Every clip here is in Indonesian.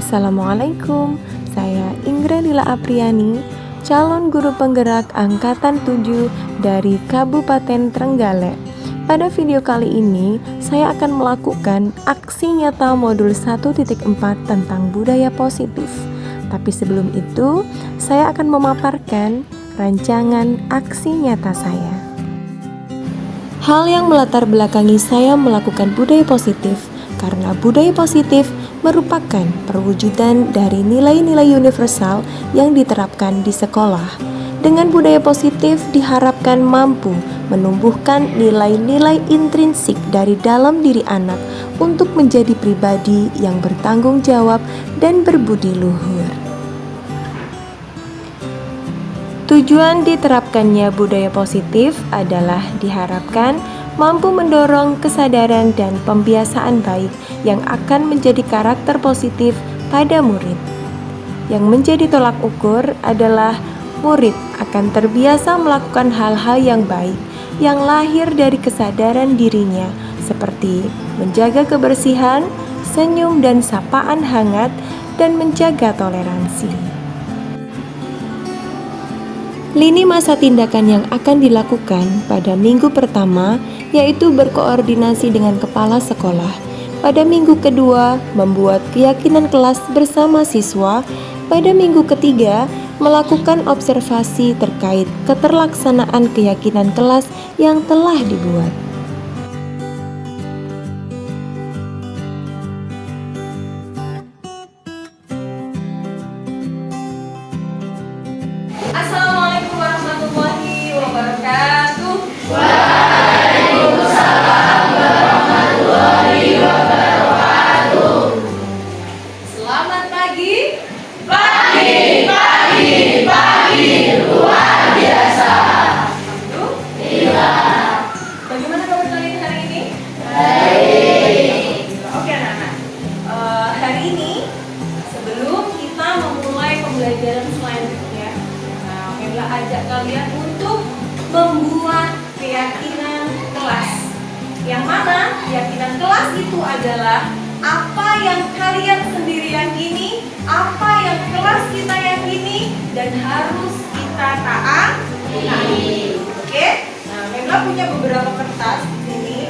Assalamualaikum, saya Inggra Lila Apriani, calon guru penggerak Angkatan 7 dari Kabupaten Trenggalek. Pada video kali ini, saya akan melakukan aksi nyata modul 1.4 tentang budaya positif. Tapi sebelum itu, saya akan memaparkan rancangan aksi nyata saya. Hal yang melatar belakangi saya melakukan budaya positif, karena budaya positif merupakan perwujudan dari nilai-nilai universal yang diterapkan di sekolah. Dengan budaya positif diharapkan mampu menumbuhkan nilai-nilai intrinsik dari dalam diri anak untuk menjadi pribadi yang bertanggung jawab dan berbudi luhur. Tujuan diterapkannya budaya positif adalah diharapkan mampu mendorong kesadaran dan pembiasaan baik yang akan menjadi karakter positif pada murid. Yang menjadi tolak ukur adalah murid akan terbiasa melakukan hal-hal yang baik yang lahir dari kesadaran dirinya, seperti menjaga kebersihan, senyum dan sapaan hangat, dan menjaga toleransi. Lini masa tindakan yang akan dilakukan pada minggu pertama yaitu berkoordinasi dengan kepala sekolah. Pada minggu kedua, membuat keyakinan kelas bersama siswa. Pada minggu ketiga, melakukan observasi terkait keterlaksanaan keyakinan kelas yang telah dibuat. Assalamualaikum warahmatullahi wabarakatuh. Waalaikumsalam warahmatullahi wabarakatuh. Selamat pagi. Pagi luar biasa. Alhamdulillah. Bagaimana kabar kalian hari ini? Baik. Oke anak-anak. Hari ini sebelum kita memulai pembelajaran selanjutnya, Mela ajak kalian untuk membuat keyakinan kelas. Yang mana keyakinan kelas itu adalah apa yang kalian sendiri yakini, apa yang kelas kita yakini, dan harus kita taati. Oke? Nah, Mela punya beberapa kertas di sini.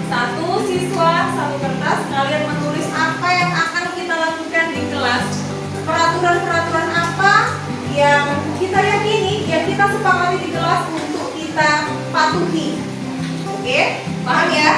Satu siswa, satu kertas. Kalian menulis apa yang akan kita lakukan di kelas. Peraturan-peraturan apa yang kita yakini, yang kita sepakati di kelas untuk kita patuhi. Oke? Paham ya?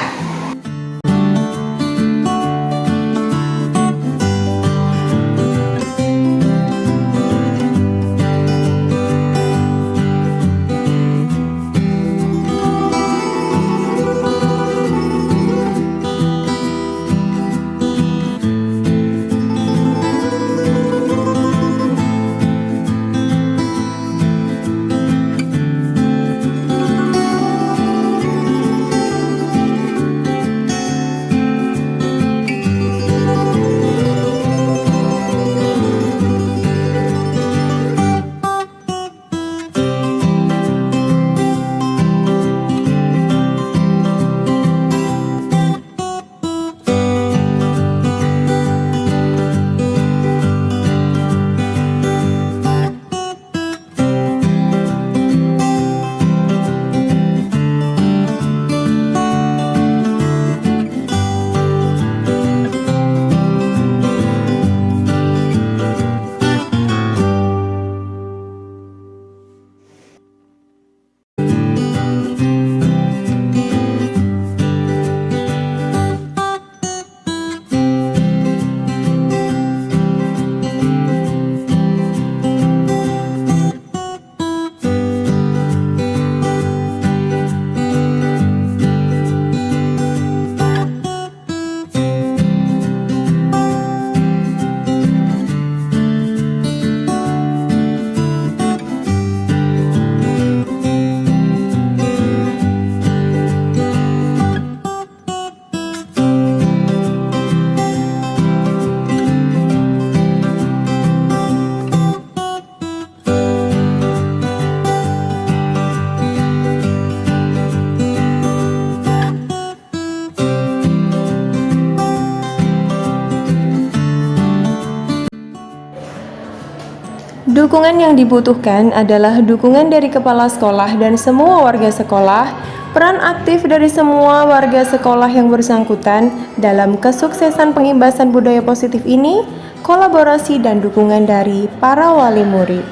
Dukungan yang dibutuhkan adalah dukungan dari kepala sekolah dan semua warga sekolah, peran aktif dari semua warga sekolah yang bersangkutan dalam kesuksesan pengimbasan budaya positif ini, kolaborasi dan dukungan dari para wali murid.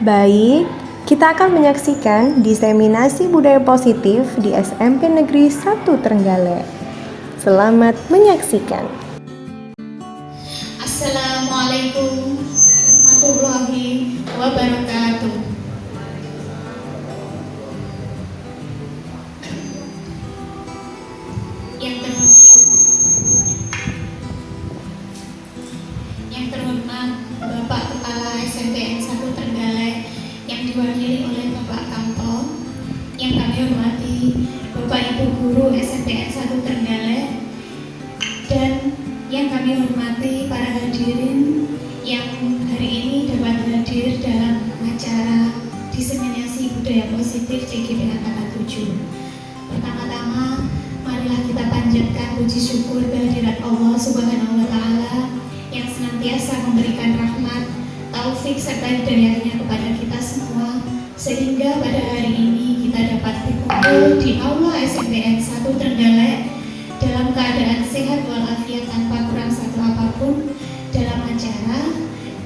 Baik, kita akan menyaksikan diseminasi budaya positif di SMP Negeri 1 Trenggalek. Selamat menyaksikan. Assalamualaikum warahmatullahi wabarakatuh. Yang terhormat Bapak Kepala SMPN 1 Trenggalek yang diwakili oleh Bapak Kamto, yang kami hormati Bapak Ibu Guru SMPN 1 Trenggalek, dan yang kami hormati para hadirin yang hari ini dapat hadir dalam acara diseminasi budaya positif CGP Angkatan 7. Pertama-tama, marilah kita panjatkan puji syukur kehadirat Allah Subhanahu wa Ta'ala yang senantiasa memberikan rahmat, taufik serta hidayahnya kepada kita semua, sehingga pada hari ini kita dapat berkumpul di Aula SMPN 1 Trenggalek dalam keadaan sehat walafiat tanpa kurang satu apapun dalam acara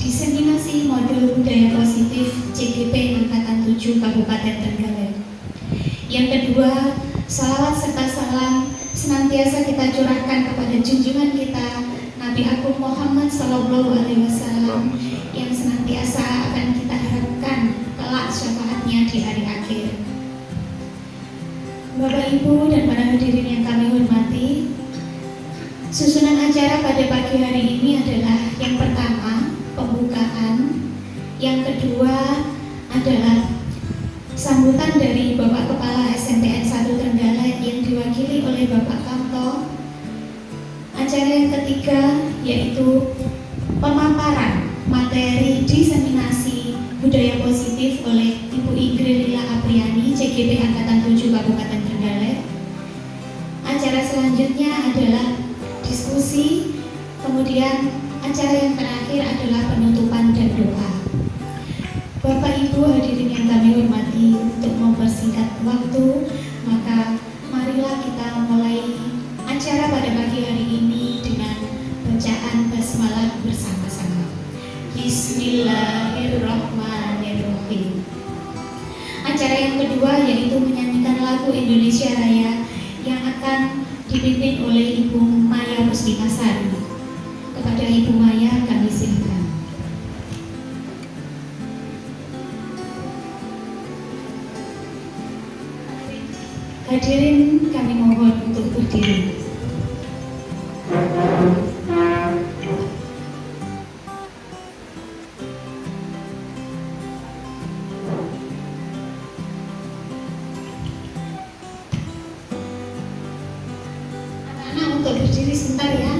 diseminasi modul budaya positif CGP Angkatan 7 Kabupaten Trenggalek. Yang kedua, salawat serta salam senantiasa kita curahkan kepada junjungan kita Nabi Agung Muhammad SAW yang senantiasa akan kita harapkan kelak syafaatnya di hari akhir. Bapak Ibu dan para hadirin yang kami hormati, susunan acara pada pagi hari ini adalah yang pertama pembukaan, yang kedua adalah sambutan dari Bapak Kepala SMPN 1 Trenggalek yang diwakili oleh Bapak Kamto. Acara yang ketiga yaitu pemaparan materi diseminasi budaya positif oleh Ibu Ingrid Lila Apriani, CGP Angkatan 7 Kabupaten Trenggalek. Acara selanjutnya adalah diskusi, kemudian acara yang terakhir adalah penutupan dan doa. Bapak Ibu hadirin yang kami hormati, untuk mempersingkat waktu, maka marilah kita mulai acara pada pagi hari ini dengan bacaan basmalah bersama-sama. Bismillahirrahmanirrahim. Acara yang kedua yaitu menyanyikan lagu Indonesia Raya yang akan dipimpin oleh Ibu Maya Muslimasari. Kepada Ibu Maya kami silakan. Hadirin kami mohon untuk berdiri. Anak-anak untuk berdiri sebentar ya.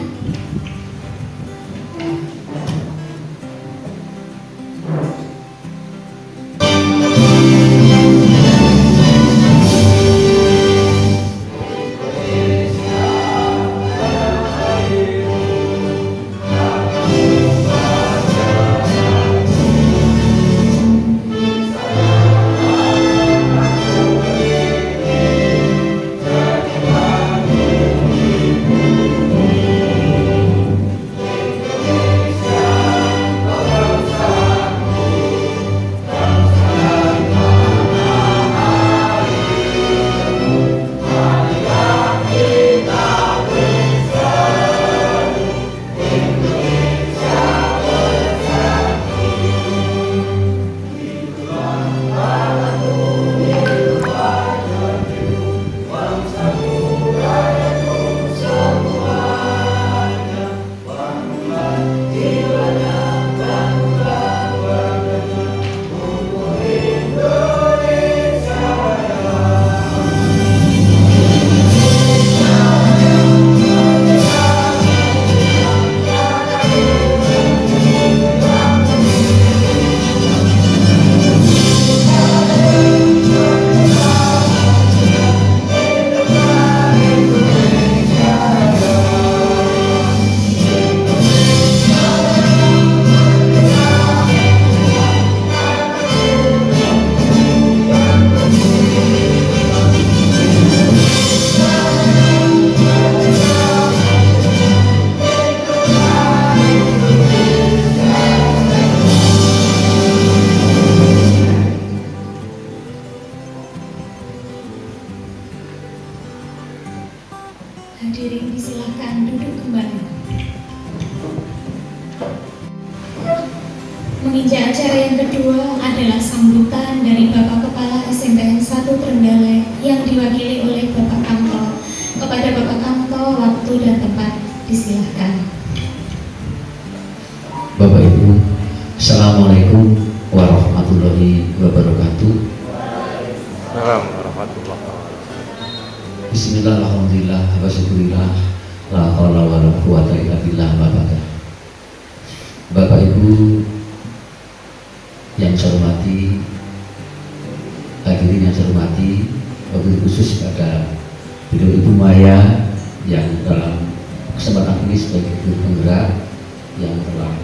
Meninjak acara yang kedua adalah sambutan dari Bapak Kepala SMPN 1 Trenggalek yang diwakili oleh Bapak Kamto. Kepada Bapak Kamto, waktu dan tempat disilahkan. Bapak Ibu, Assalamualaikum warahmatullahi wabarakatuh. Bismillah, alhamdulillah, wa syukurillah, la haula wa la quwata illa billah wa ba'da. Bapak Ibu yang saya hormati, hadirin yang saya hormati, wabil khusus pada beliau Ibu Maya yang dalam kesempatan ini sebagai guru penggerak yang telah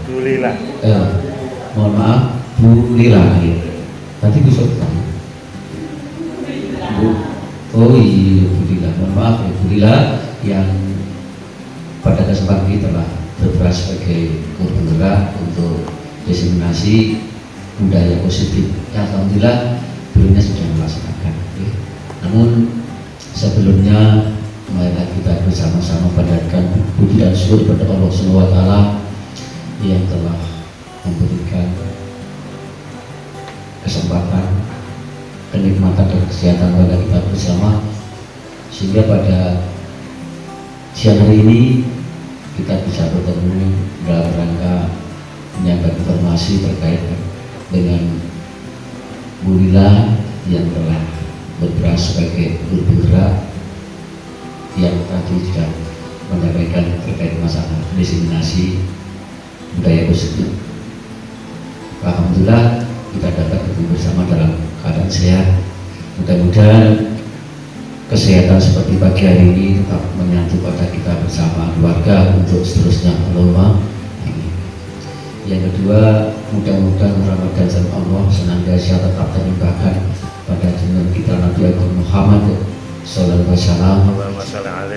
mohon maaf Bu Lila ya. Tadi bisa bertanya Bu, oh iya Bu Lila, mohon maaf ya Bu Lila yang pada kesempatan ini telah berperan sebagai guru penggerak untuk diseminasi budaya positif. Ya, alhamdulillah beliau sudah melaksanakan ya. Namun sebelumnya marilah kita bersama-sama panjatkan puji dan syukur kepada Allah Subhanahu wa taala yang telah memberikan kesempatan, kenikmatan dan kesehatan pada kita bersama, sehingga pada siang hari ini kita bisa bertemu dalam rangka menyampaikan informasi terkait dengan Bu Lila yang telah berperan sebagai guru penggerak yang tadi sudah menyampaikan terkait masalah diseminasi budaya positif. Alhamdulillah kita dapat bertemu bersama dalam keadaan sehat. Mudah-mudahan kesehatan seperti pagi hari ini tetap menyatu pada kita bersama keluarga untuk seterusnya. Allahumma amin. Yang kedua, mudah-mudahan Ramadan dan Allah senantiasa tetap terlimpahkan pada junjungan kita Nabi Agung Muhammad Sallallahu Alaihi Wasallam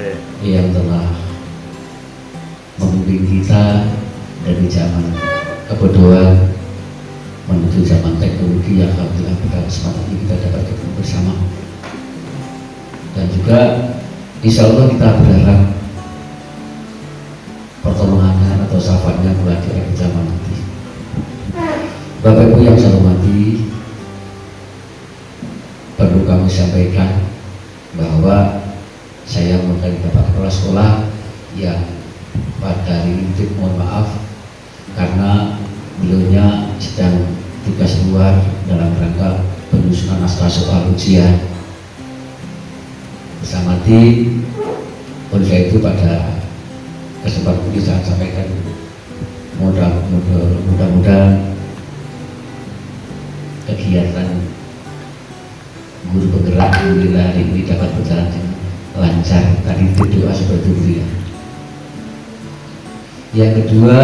yang telah membimbing kita dari zaman kebodohan menuju zaman teknologi yang alhamdulillah pada kesempatan ini kita dapat ketemu bersama. Dan juga insya Allah kita berharap pertolongannya atau syafaatnya mulai di akhir zaman nanti. Bapak Ibu yang saya hormati, perlu kami sampaikan bahwa saya merupakan Bapak Kepala Sekolah yang pada hari ini mohon maaf karena beliaunya sedang tugas luar dalam rangka penyusunan naskah soal ujian bersama tim. Oleh itu pada kesempatan ini saya sampaikan mudah-mudahan kegiatan guru penggerak Bu Lila hari ini dapat berjalan dengan lancar. Tadi doa seperti itu ya. Yang kedua,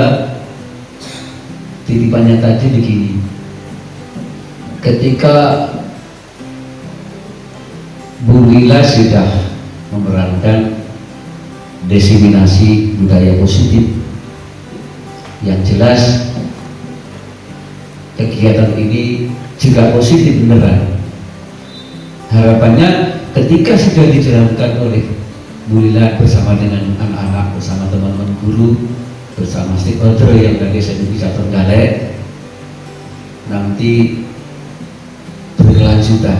titipannya tadi begini, ketika Bu Lila sudah memerankan diseminasi budaya positif, yang jelas kegiatan ini juga positif beneran. Harapannya ketika sudah dijalankan oleh Bu Lila bersama dengan anak-anak, bersama teman-teman guru, bersama stakeholder yang dari SMP 1 Trenggalek, nanti berkelanjutan.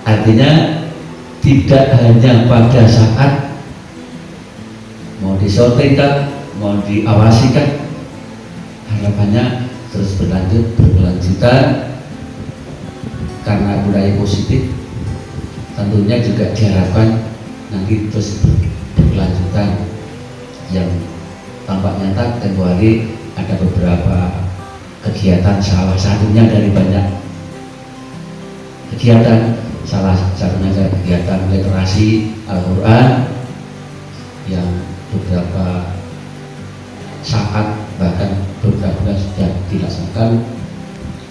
Artinya tidak hanya pada saat mau disortingkan, mau diawasikan, harapannya terus berkelanjutan karena budaya positif. Tentunya juga diharapkan nanti terus berkelanjutan yang tampak nyata, kecuali ada beberapa kegiatan, salah satunya dari banyak kegiatan, salah satunya kegiatan literasi Al-Quran yang beberapa saat bahkan beberapa bulan sudah dilaksanakan,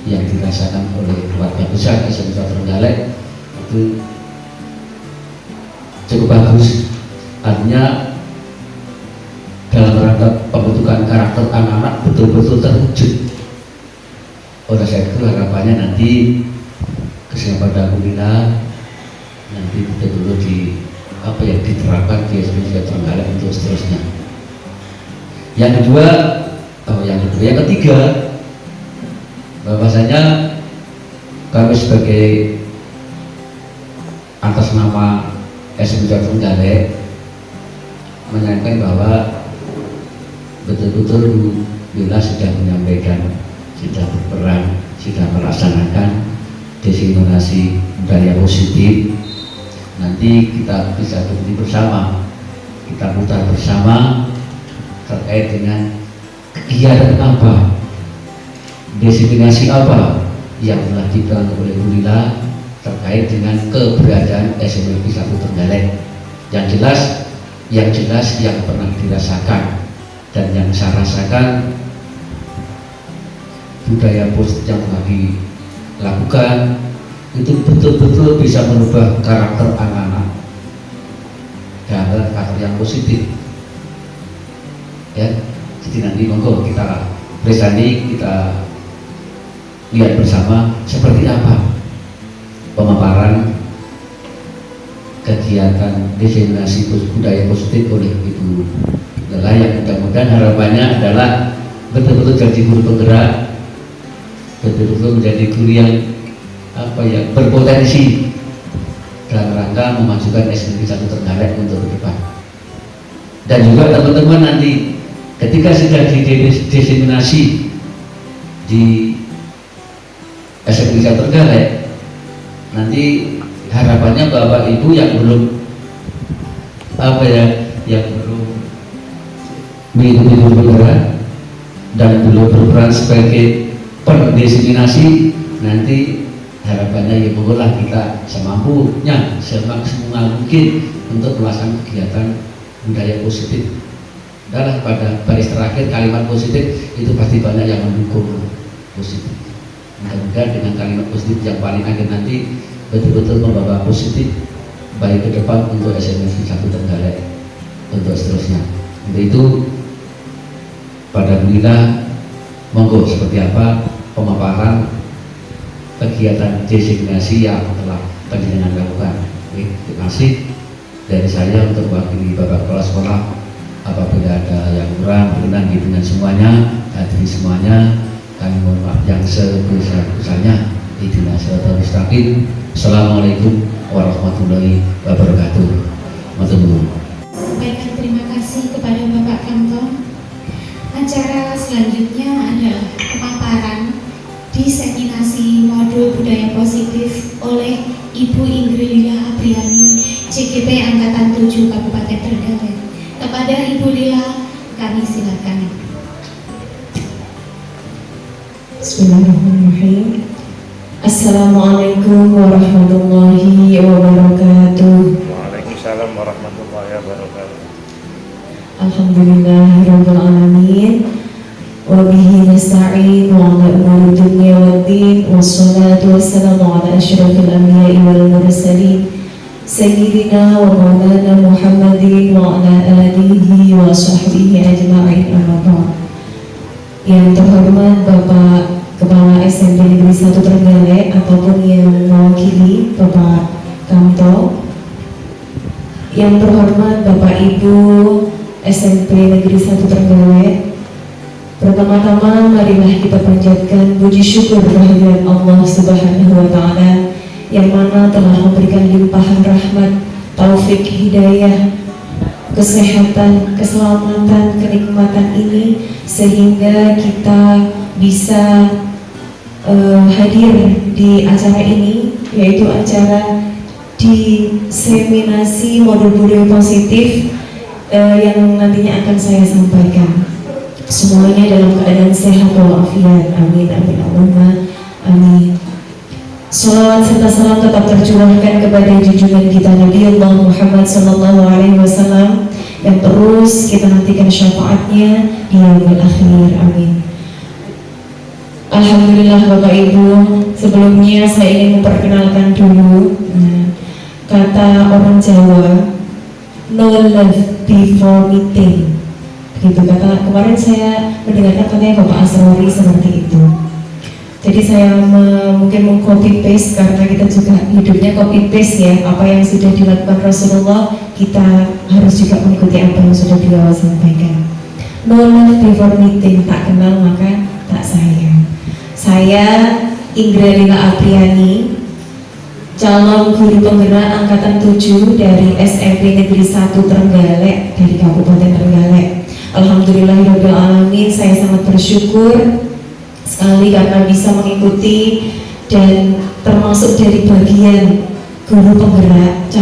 yang dirasakan oleh keluarga besar SMP 1 Trenggalek itu cukup bagus. Artinya dalam rangka pembentukan karakter anak-anak betul-betul terwujud. Oleh saya itu harapannya nanti kesempatan pada Bu Lila nanti betul-betul diterapkan di SMP 1 Trenggalek untuk seterusnya. Yang ketiga, bahwasanya kami sebagai atas nama SMK Trenggalek menyatakan bahwa betul-betul Bu Lila sudah menyampaikan, sudah berperan, sudah melaksanakan diseminasi budaya positif. Nanti kita bisa berdiri bersama, kita putar bersama terkait dengan kegiatan apa, diseminasi apa yang telah dilakukan oleh Bu Lila terkait dengan keberadaan SMK 1 Trenggalek. Yang jelas yang pernah dirasakan dan yang saya rasakan, budaya positif yang telah dilakukan itu betul-betul bisa merubah karakter anak-anak dan karakter yang positif. Ya, jadi nanti monggo kita bersani, kita lihat bersama seperti apa pemaparan kegiatan diseminasi budaya positif oleh Ibu Lila, yang mudah-mudahan harapannya adalah betul-betul jadi guru penggerak, betul-betul menjadi guru yang berpotensi dalam rangka memajukan SMK 1 Trenggalek untuk ke depan. Dan juga teman-teman nanti ketika sudah didiseminasi di SMK 1 Trenggalek, nanti harapannya Bapak Ibu yang belum mengikuti guru penggerak dan belum berperan sebagai pendiseminasi, nanti harapannya ya monggolah kita semampunya, semaksimal mungkin untuk melaksanakan kegiatan budaya positif. Dalam pada baris terakhir kalimat positif itu pasti banyak yang mendukung positif. Mudah-mudahan dengan kalimat positif yang paling akhir nanti betul-betul membawa positif baik ke depan untuk SMK 1 Trenggalek untuk seterusnya. Untuk itu pada Bu Lila monggo seperti apa pemaparan kegiatan diseminasi yang telah panjenengan lakukan. Terima kasih dari saya untuk mewakili Bapak Kepala Sekolah. Apabila ada yang kurang berkenan dengan semuanya, hadirin semuanya, kami mohon maaf yang sebesar-besarnya. Ihdinas siratal mustaqim. Assalamualaikum warahmatullahi wabarakatuh. Baik, terima kasih kepada Bapak Kantor. Acara selanjutnya adalah pemaparan diseminasi modul budaya positif oleh Ibu Ingrid Lila Apriani, CGP Angkatan 7 Kabupaten Trenggalek. Kepada Ibu Lila, kami silakan. Bismillahirrahmanirrahim. Assalamualaikum warahmatullahi wabarakatuh. Waalaikumsalam warahmatullahi wabarakatuh. Alhamdulillahirabbil alamin. Wa bihi nasta'in wa ala umuri dunya waddin, wassalatu wassalamu ala asyrafil anbiya'i wal mursalin sayyidina wa maulana Muhammadin wa ala alihi wa sahbihi ajma'in, amma ba'd. Yang terhormat Bapak Kepala SMP Negeri 1 Trenggalek ataupun yang mewakili Bapak Kanto, yang terhormat Bapak Ibu SMP Negeri 1 Trenggalek, pertama-tama marilah kita panjatkan puji syukur kehadirat Allah Subhanahu wa Ta'ala yang mana telah memberikan limpahan rahmat, taufik, hidayah, kesehatan, keselamatan, kenikmatan ini sehingga kita bisa hadir di acara ini, yaitu acara diseminasi modul budaya positif yang nantinya akan saya sampaikan. Semuanya dalam keadaan sehat walafiat. Amin, amin, Allahumma amin. Salawat serta salam tetap tercurahkan kepada junjungan kita Nabi Allah Muhammad SAW yang terus kita nantikan syafaatnya di yaumil akhir. Amin. Alhamdulillah Bapak Ibu, sebelumnya saya ingin memperkenalkan dulu kata orang Jawa, no love before meeting. Begitu kata, kemarin saya mendengarkan katanya Bapak Asrori seperti itu. Jadi saya mungkin meng-copy paste karena kita juga hidupnya copy paste ya. Apa yang sudah dilakukan Rasulullah, kita harus juga mengikuti apa yang sudah beliau sampaikan. No love before meeting, tak kenal maka tak sayang. Saya Indra Lila Apriani, calon guru penggerak angkatan 7 dari SMP Negeri 1 Trenggalek dari Kabupaten Trenggalek. Alhamdulillahirobbilalamin, saya sangat bersyukur sekali karena bisa mengikuti dan termasuk dari bagian guru penggerak,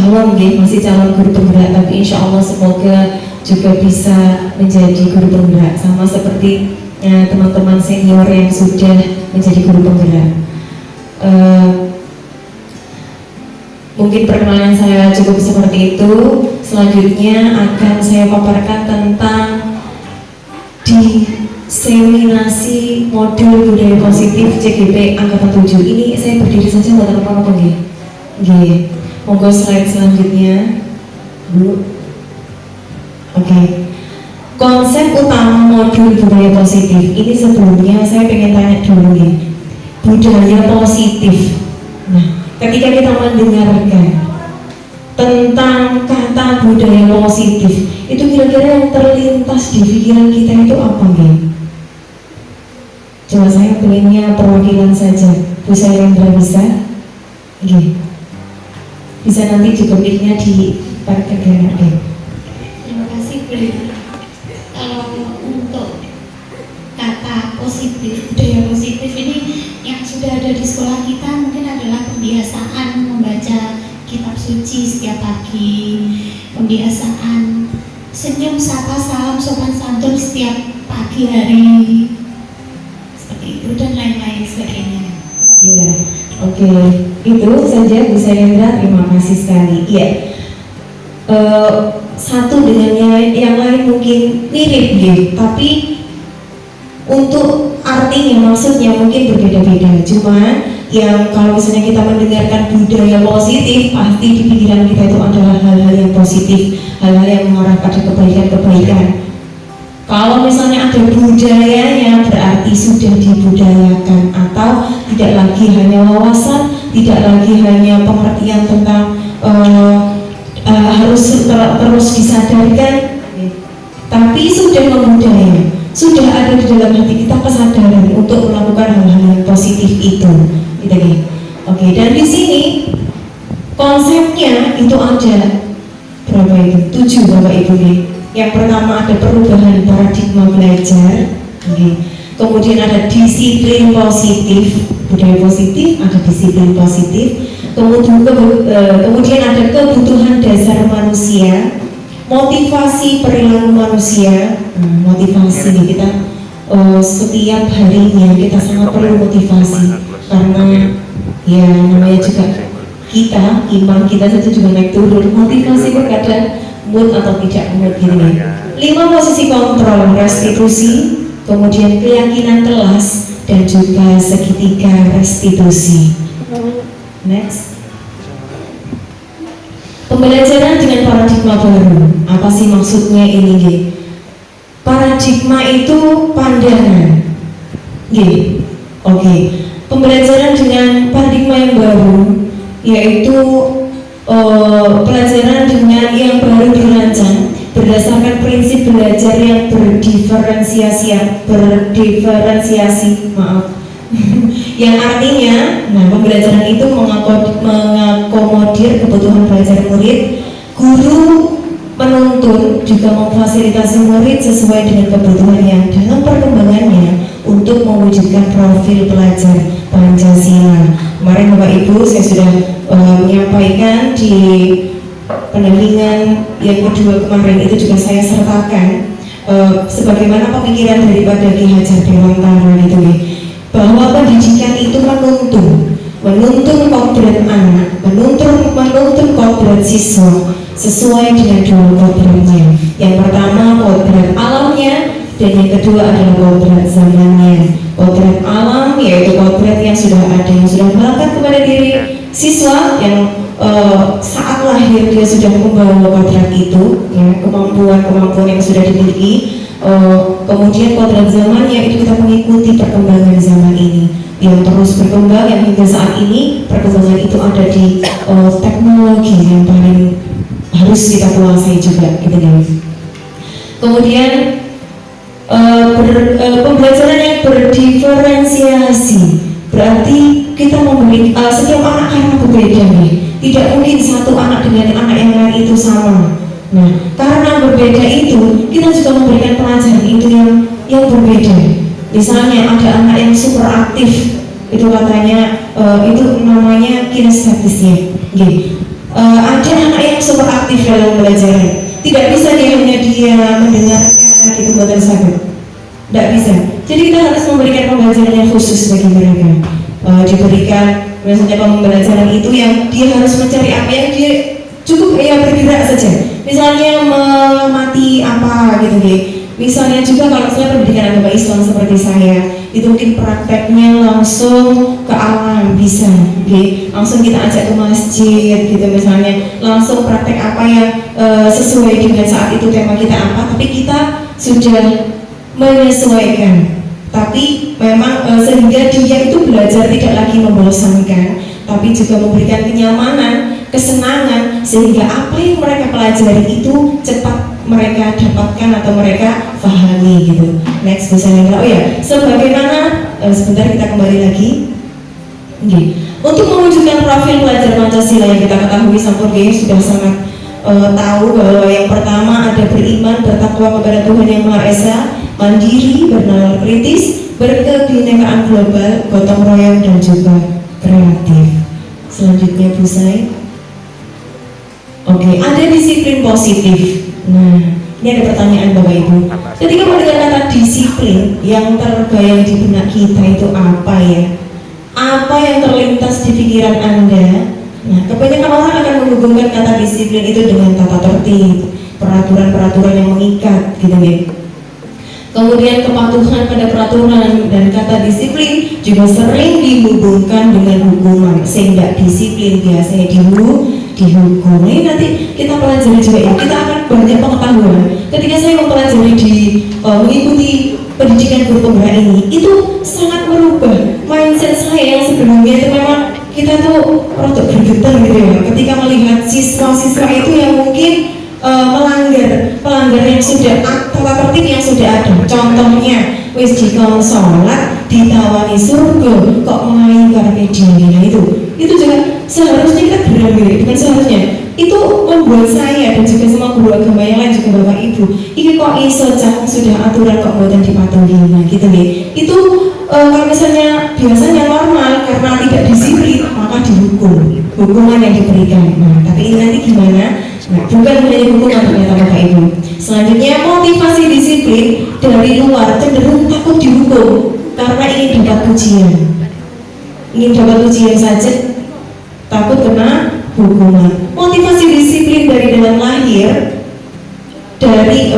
masih calon guru penggerak, tapi insya Allah semoga juga bisa menjadi guru penggerak sama seperti teman-teman senior yang sudah menjadi guru penggerak. Mungkin perkenalan saya cukup seperti itu. Selanjutnya akan saya paparkan tentang diseminasi modul budaya positif CGP angkatan 7. Ini saya berdiri saja buat apa-apa nggih? Nggih. Monggo slide selanjutnya, Bu. Oke. Konsep utama modul budaya positif ini sebelumnya saya pengen tanya dulu nih, budaya positif. Nah, ketika kita mendengarkan tentang kata budaya positif, itu kira-kira yang terlintas di pikiran kita itu apa nih? Coba saya pengennya perwakilan saja, Bu Sailendra bisa? Oke. Bisa nanti juga mic-nya diparkir deh. Terima kasih, Bu. Kalau untuk kata positif, budaya positif ini yang sudah ada di sekolah kita mungkin adalah pembiasaan membaca kitab suci setiap pagi, pembiasaan senyum, sapa, salam, sopan santun setiap pagi hari, seperti itu dan lain-lain sebagainya. Iya, oke. Itu saja Bu Sailendra, terima kasih sekali. Iya. Satu dengan yang lain mungkin mirip gitu, tapi untuk artinya maksudnya mungkin berbeda-beda. Cuma yang kalau misalnya kita mendengarkan budaya positif, pasti di pikiran kita itu adalah hal-hal yang positif, hal-hal yang mengarah pada kebaikan-kebaikan. Kalau misalnya ada budayanya, berarti sudah dibudayakan, atau tidak lagi hanya wawasan, tidak lagi hanya pengertian tentang harus terus disadarkan, tapi sudah membudaya, sudah ada di dalam hati kita kesadaran untuk melakukan hal-hal yang positif itu, gitu nih. Oke, dan di sini konsepnya itu ada berapa itu? 7 Bapak Ibu nih. Yang pertama ada perubahan paradigma belajar, kemudian ada disiplin positif, budaya positif, ada disiplin positif, kemudian ada kebutuhan dasar manusia, motivasi perilaku manusia. Motivasi kita setiap harinya kita sangat perlu motivasi, karena ya namanya juga kita, iman kita saja juga naik turun. Motivasi berkadang mood atau tidak mood gitu ya. 5 posisi kontrol, restitusi, kemudian keyakinan kelas, dan juga segitiga restitusi. Next. Pembelajaran dengan paradigma baru. Apa sih maksudnya ini? Paradigma itu pandangan. Oke. Pembelajaran dengan paradigma yang baru yaitu pelajaran dengan yang baru dirancang berdasarkan prinsip belajar yang berdiferensiasi, yang artinya, pembelajaran itu mengakomodir kebutuhan belajar murid. Guru menuntun juga memfasilitasi murid sesuai dengan kebutuhan yang dalam perkembangannya untuk mewujudkan profil pelajar Pancasila. Kemarin Bapak Ibu saya sudah menyampaikan di pendampingan yang kedua kemarin, itu juga saya sertakan sebagaimana pemikiran daripada Ki Hajar Dewantara gitu ya, bahwa pendidikan itu menuntun kodrat anak, menuntun kodrat siswa sesuai dengan 2 kodratnya. Yang pertama kodrat alamnya, dan yang kedua adalah kodrat zamannya. Kodrat alam yaitu kodrat yang sudah ada, yang sudah melekat kepada diri siswa, yang saat lahir dia sudah membawa kodrat itu, ya, kemampuan yang sudah dimiliki. Kemudian kodrat zamannya itu kita mengikuti perkembangan zaman ini yang terus berkembang, yang hingga saat ini perkembangan itu ada di teknologi yang paling harus kita kuasai juga, gitu guys. Kemudian pembelajaran yang berdiferensiasi. Berarti kita memberi setiap anak karena berbeda nih. Tidak mungkin satu anak dengan anak yang lain itu sama. Nah, karena berbeda itu, kita juga memberikan pelajaran itu yang berbeda. Misalnya ada anak yang super aktif, itu katanya itu namanya kinestetis ya. Ada anak yang super aktif dalam belajar. Tidak bisa dia mendengarkan gitu buatan sahabat. Tidak bisa. Jadi kita harus memberikan pembelajaran yang khusus bagi mereka. Diberikan misalnya pembelajaran itu yang dia harus mencari apa yang dia cukup bergerak saja. Misalnya mengamati apa gitu deh. Misalnya juga kalau saya pendidikan agama Islam seperti saya, itu mungkin prakteknya langsung ke alam bisa, langsung kita ajak ke masjid gitu misalnya, langsung praktek apa yang sesuai dengan saat itu tema kita apa, tapi kita sudah menyesuaikan. Tapi memang sehingga dia itu belajar tidak lagi membosankan, tapi juga memberikan kenyamanan, kesenangan, sehingga apa yang mereka pelajari itu cepat mereka dapatkan atau mereka pahami gitu. Next misalnya, sebagaimana sebentar kita kembali lagi. Untuk mewujudkan profil pelajar Pancasila yang kita ketahui Sampurge sudah sangat tahu bahwa yang pertama ada beriman, bertakwa kepada Tuhan Yang Maha Esa, mandiri, bernalar kritis, berkebinekaan global, gotong royong dan juga kreatif. Selanjutnya Bu Sai. Ada disiplin positif. Nah, ini ada pertanyaan Bapak Ibu. Ketika mendengar kata disiplin, yang terbayang di benak kita itu apa ya? Apa yang terlintas di pikiran Anda? Nah, kebanyakan orang akan menghubungkan kata disiplin itu dengan tata tertib, peraturan-peraturan yang mengikat, gitu ya. Kemudian kepatuhan pada peraturan dan kata disiplin juga sering dihubungkan dengan hukuman. Sehingga disiplin biasanya dihukum. Ini nanti kita pelajari juga ya. Kita akan banyak pengetahuan. Ketika saya mempelajari mengikuti pendidikan guru penggerak ini, itu sangat merubah mindset saya yang sebelumnya itu memang kita tuh rodok bergetar gitu ya. Ketika melihat siswa-siswa itu yang mungkin pelanggar yang sudah tata tertib yang sudah ada. Contohnya wis dikon sholat ditawani surga kok main karena diri. Nah itu juga seharusnya kita berani, bukan seharusnya. Itu membuat saya dan juga semua guru agama yang lain juga Bapak Ibu, ini kok iso sudah aturan kok buatan dipatuhi. Nah gitu nih. Itu kalau misalnya biasanya normal karena tidak disiplin maka dihukum, hukuman yang diberikan. Nah tapi ini nanti gimana? Nah, bukan hanya hukuman ternyata Bapak Ibu. Selanjutnya motivasi disiplin dari luar cenderung takut dihukum karena ingin dapat pujian saja, takut kena hukuman. Motivasi disiplin dari dalam lahir, dari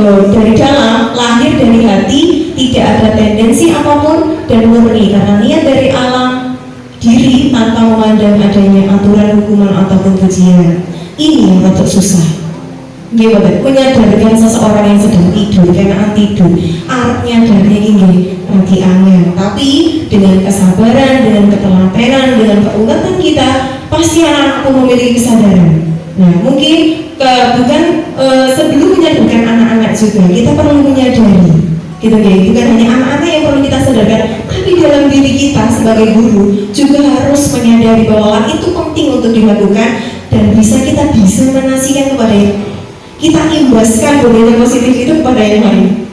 dalam lahir dari hati, tidak ada tendensi apapun dan murni karena niat dari alam diri tanpa memandang adanya aturan hukuman ataupun pujian. Ini yang patut susah. Menyadarkan seseorang yang sedang tidur karena tidur, artinya dari ini lagi angin. Tapi dengan kesabaran, dengan ketelatenan, dengan keunggulan kita, pasti anak-anakku memiliki kesadaran. Nah, mungkin bukan sebelum menyadarkan anak-anak juga, kita perlu menyadari, gitu ya. Bukan hanya anak-anak yang perlu kita sadarkan, tapi dalam diri kita sebagai guru juga harus menyadari bahwa itu penting untuk dilakukan dan bisa kita diseminasikan kepada kita imbaskan budaya positif itu kepada yang lain.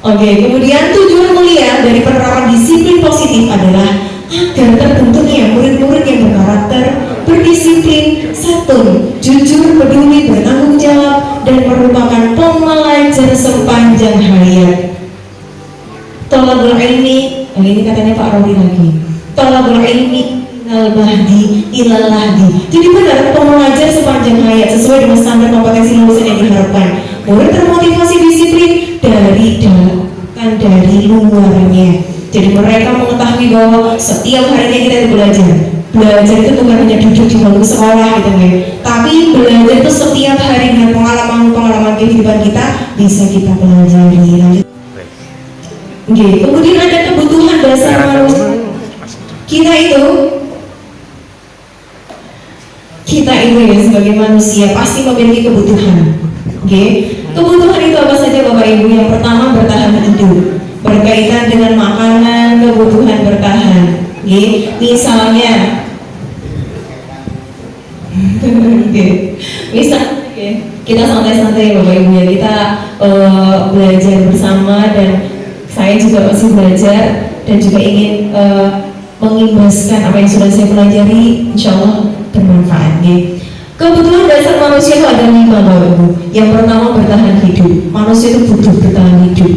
Kemudian tujuan mulia dari penerapan disiplin positif adalah agar terbentuknya murid-murid yang berkarakter, berdisiplin, santun, jujur, peduli, bertanggung jawab, dan merupakan pembelajar sepanjang hayat. Tolabul ilmi, ini katanya Pak Rodi lagi. Tolabul ilmi al-bahdi ilalahdi. Jadi benar pembelajar sepanjang hayat sesuai dengan standar kompetensi lulusan yang diharapkan. Murid termotivasi disiplin dari dalam dan dari luarnya. Jadi mereka mengetahui bahwa setiap harinya kita itu belajar. Belajar itu bukan hanya duduk di bangku sekolah gitu ya. Tapi belajar itu setiap hari dengan pengalaman kehidupan kita bisa kita pelajari. Lanjut. Kemudian ada kebutuhan dasar manusia. Kita itu ya sebagai manusia pasti memiliki kebutuhan. Kebutuhan itu apa saja Bapak Ibu? Yang pertama bertahan Misalnya misalnya kita santai-santai Bapak Ibu ya, kita belajar bersama, dan saya juga masih belajar dan juga ingin mengimbaskan apa yang sudah saya pelajari, insya Allah bermanfaat ya. Kebutuhan dasar manusia itu ada 5 Bapak Ibu. Yang pertama bertahan hidup. Manusia itu butuh bertahan hidup,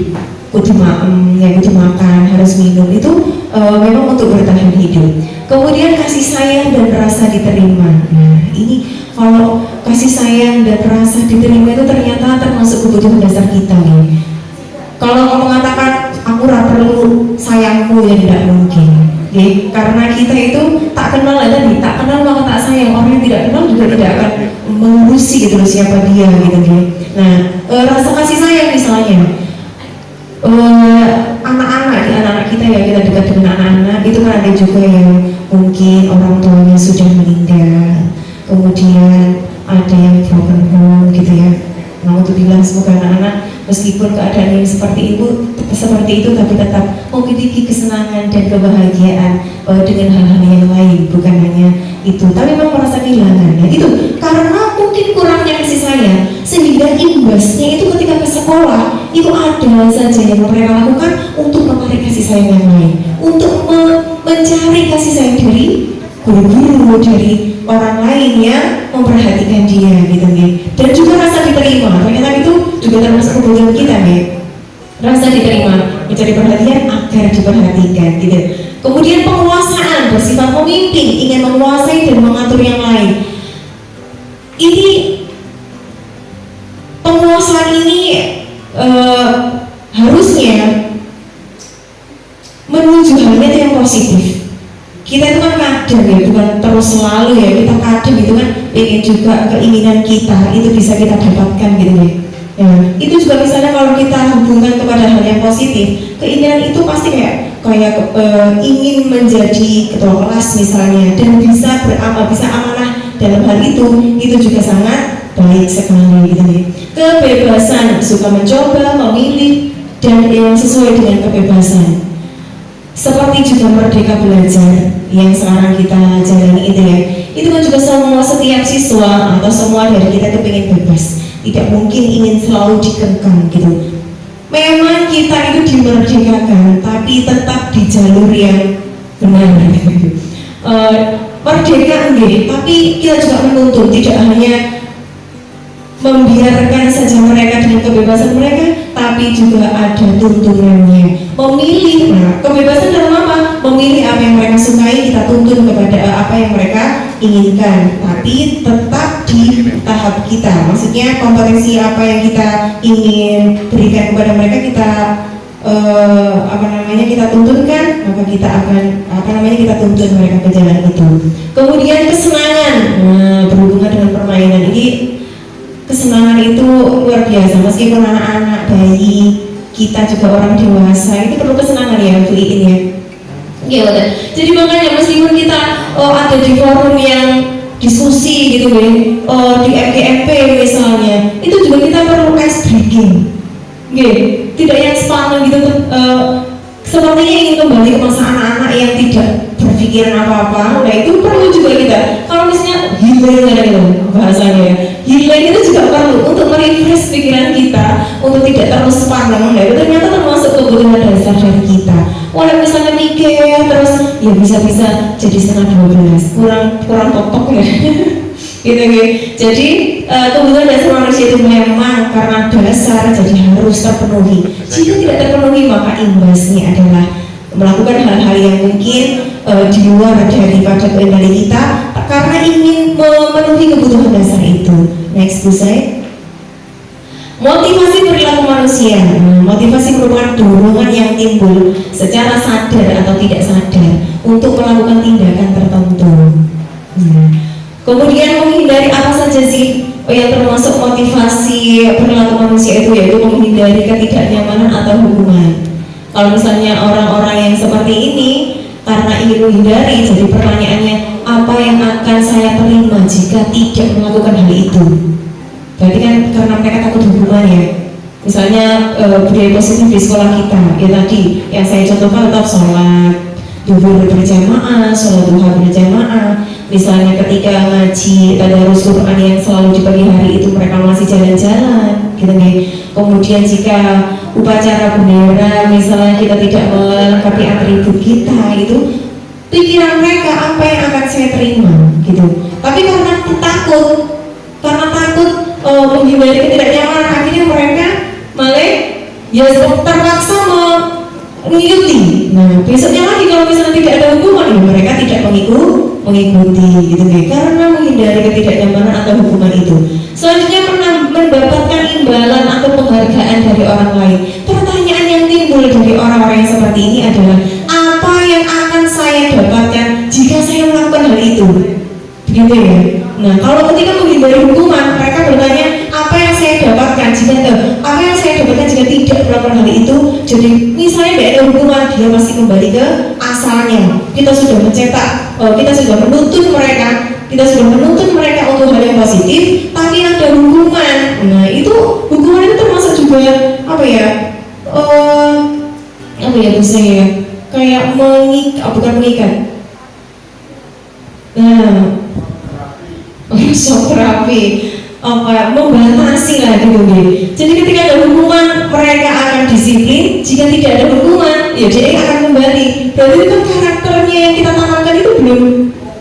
butuh makan, harus minum, itu memang untuk bertahan hidup. Kemudian kasih sayang dan rasa diterima. Nah ini kalau kasih sayang dan rasa diterima itu ternyata termasuk kebutuhan dasar kita nih. Kalau kamu mengatakan aku ora perlu sayangmu, ya tidak mungkin. Karena kita itu tak kenal tadi, tak kenal maka tak sayang. Orang yang tidak kenal juga tidak akan mengurusi gitu loh siapa dia gitu ya. Nah, rasa kasih sayang misalnya, anak-anak kita ya, kita dekat dengan anak-anak itu kan ada juga yang mungkin orang tuanya sudah meninggal, kemudian ada yang broken home gitu ya. Nah untuk bilang semoga anak-anak meskipun keadaan yang seperti itu tapi tetap memiliki kesenangan dan kebahagiaan dengan hal-hal yang lain, bukan hanya itu, tapi memang merasa kehilangan ya. Itu karena mungkin kurangnya kasih sayang, sehingga imbasnya itu ketika ke sekolah itu ada saja yang mereka lakukan untuk menarik kasih sayang yang lain, untuk mencari kasih sayang dari guru-guru, dari orang lain yang memperhatikan dia gitu nih. Dan juga rasa diterima, ternyata itu juga termasuk kebutuhan kita nih. Rasa diterima, mencari perhatian agar diperhatikan gitu. Kemudian penguasaan, bersifat pemimpin, ingin menguasai dan mengatur yang lain. Ini penguasaan ini harusnya menuju halnya yang positif. Kita itu kan kadang ya, bukan terus selalu ya, kita kadang gitu kan ingin juga keinginan kita itu bisa kita dapatkan gitu ya. Ya, itu juga misalnya kalau kita hubungkan kepada hal yang positif, keinginan itu pasti kayak ingin menjadi ketua kelas misalnya, dan bisa beramal, bisa amanah dalam hal itu juga sangat baik sekali gitu ya. Kebebasan, suka mencoba, memilih, dan yang sesuai dengan kebebasan. Seperti juga merdeka belajar yang sekarang kita jalani itu ya, itu kan juga setiap siswa atau semua dari kita itu pengen bebas, tidak mungkin ingin selalu dikekang gitu. Memang kita itu dimerdekakan, tapi tetap di jalur yang benar. Merdeka enggak, tapi kita juga menuntut, tidak hanya membiarkan saja mereka dengan kebebasan mereka, tapi juga ada tuntunannya. Memilih, nah, kebebasan dalam apa? Memilih apa yang mereka sukai, kita tuntun kepada apa yang mereka inginkan, tapi tetap di tahap kita. Maksudnya kompetensi apa yang kita ingin berikan kepada mereka, kita kita tuntunkan, maka kita akan kita tuntun mereka ke jalan itu. Kemudian kesenangan, berhubungan dengan permainan ini. Kesenangan itu luar biasa, meskipun anak-anak, bayi, kita juga orang dewasa itu perlu kesenangan ya untuk ini ya. Ya, jadi makanya meskipun kita ada di forum yang diskusi gitu ya, di FGMP misalnya, itu juga kita perlu ice breaking, tidak yang spontan gitu. Sepertinya ingin kembali ke masa anak-anak yang tidak berpikiran apa-apa. Nah itu perlu juga kita. Kalau misalnya healing gitu bahasanya, healing itu juga perlu untuk merefresh pikiran kita, untuk tidak terus spontan. Nah itu ternyata termasuk kebutuhan dasar dari kita. Walau misalnya mikir terus, ya bisa-bisa jadi setengah 12, kurang totok ya. Gitu. Jadi kebutuhan dasar manusia itu memang karena dasar jadi harus terpenuhi. Jika tidak terpenuhi maka imbasnya adalah melakukan hal-hal yang mungkin di luar daripada kendali kita karena ingin memenuhi kebutuhan dasar itu. Next slide. Motivasi perilaku manusia. Motivasi merupakan dorongan yang timbul secara sadar atau tidak sadar untuk melakukan tindakan tertentu. Kemudian menghindari apa saja sih yang termasuk motivasi perilaku manusia itu, yaitu menghindari ketidaknyamanan atau hukuman. Kalau misalnya orang-orang yang seperti ini karena ingin menghindari, jadi pertanyaannya apa yang akan saya terima jika tidak melakukan hal itu? Berarti kan karena mereka takut hukuman ya. Misalnya budaya positif di sekolah kita, ya tadi yang saya contohkan tetap sholat, zuhur berjamaah, sholat duha berjamaah. Misalnya ketika ngaji tadarus Quran yang selalu di pagi hari itu mereka masih jalan-jalan, gitu nih. Kemudian jika upacara bendera misalnya kita tidak melengkapi atribut kita, itu pikiran mereka apa yang akan saya terima, gitu. Tapi karena takut menghindari ketidaknyamanan, akhirnya mereka malah ya terpaksa mengikuti. Nah, besoknya lagi kalau misalnya tidak ada hukuman, ya mereka tidak mengikuti, gitu nih, karena menghindari ketidaknyamanan atau hukuman itu. Selanjutnya pernah mendapatkan imbalan atau penghargaan dari orang lain. Pertanyaan yang timbul dari orang-orang yang seperti ini adalah apa yang akan saya dapatkan jika saya melakukan hal itu, begitu ya. Nah, kalau ketika menghindari hukuman, mereka bertanya apa yang saya dapatkan jika tidak melakukan hal itu. Jadi misalnya tidak ada hukuman, dia masih kembali ke asalnya. Kita sudah menuntut mereka untuk hal yang positif, tapi ada hukuman. Nah, hukuman itu termasuk juga biasanya kayak bukan mengikat. Nah, shock terapi, membatasi lah gitu nih. Jadi ketika ada hukuman mereka akan disiplin, jika tidak ada hukuman ya dia akan kembali. Berarti itu kan karakternya yang kita tanamkan itu belum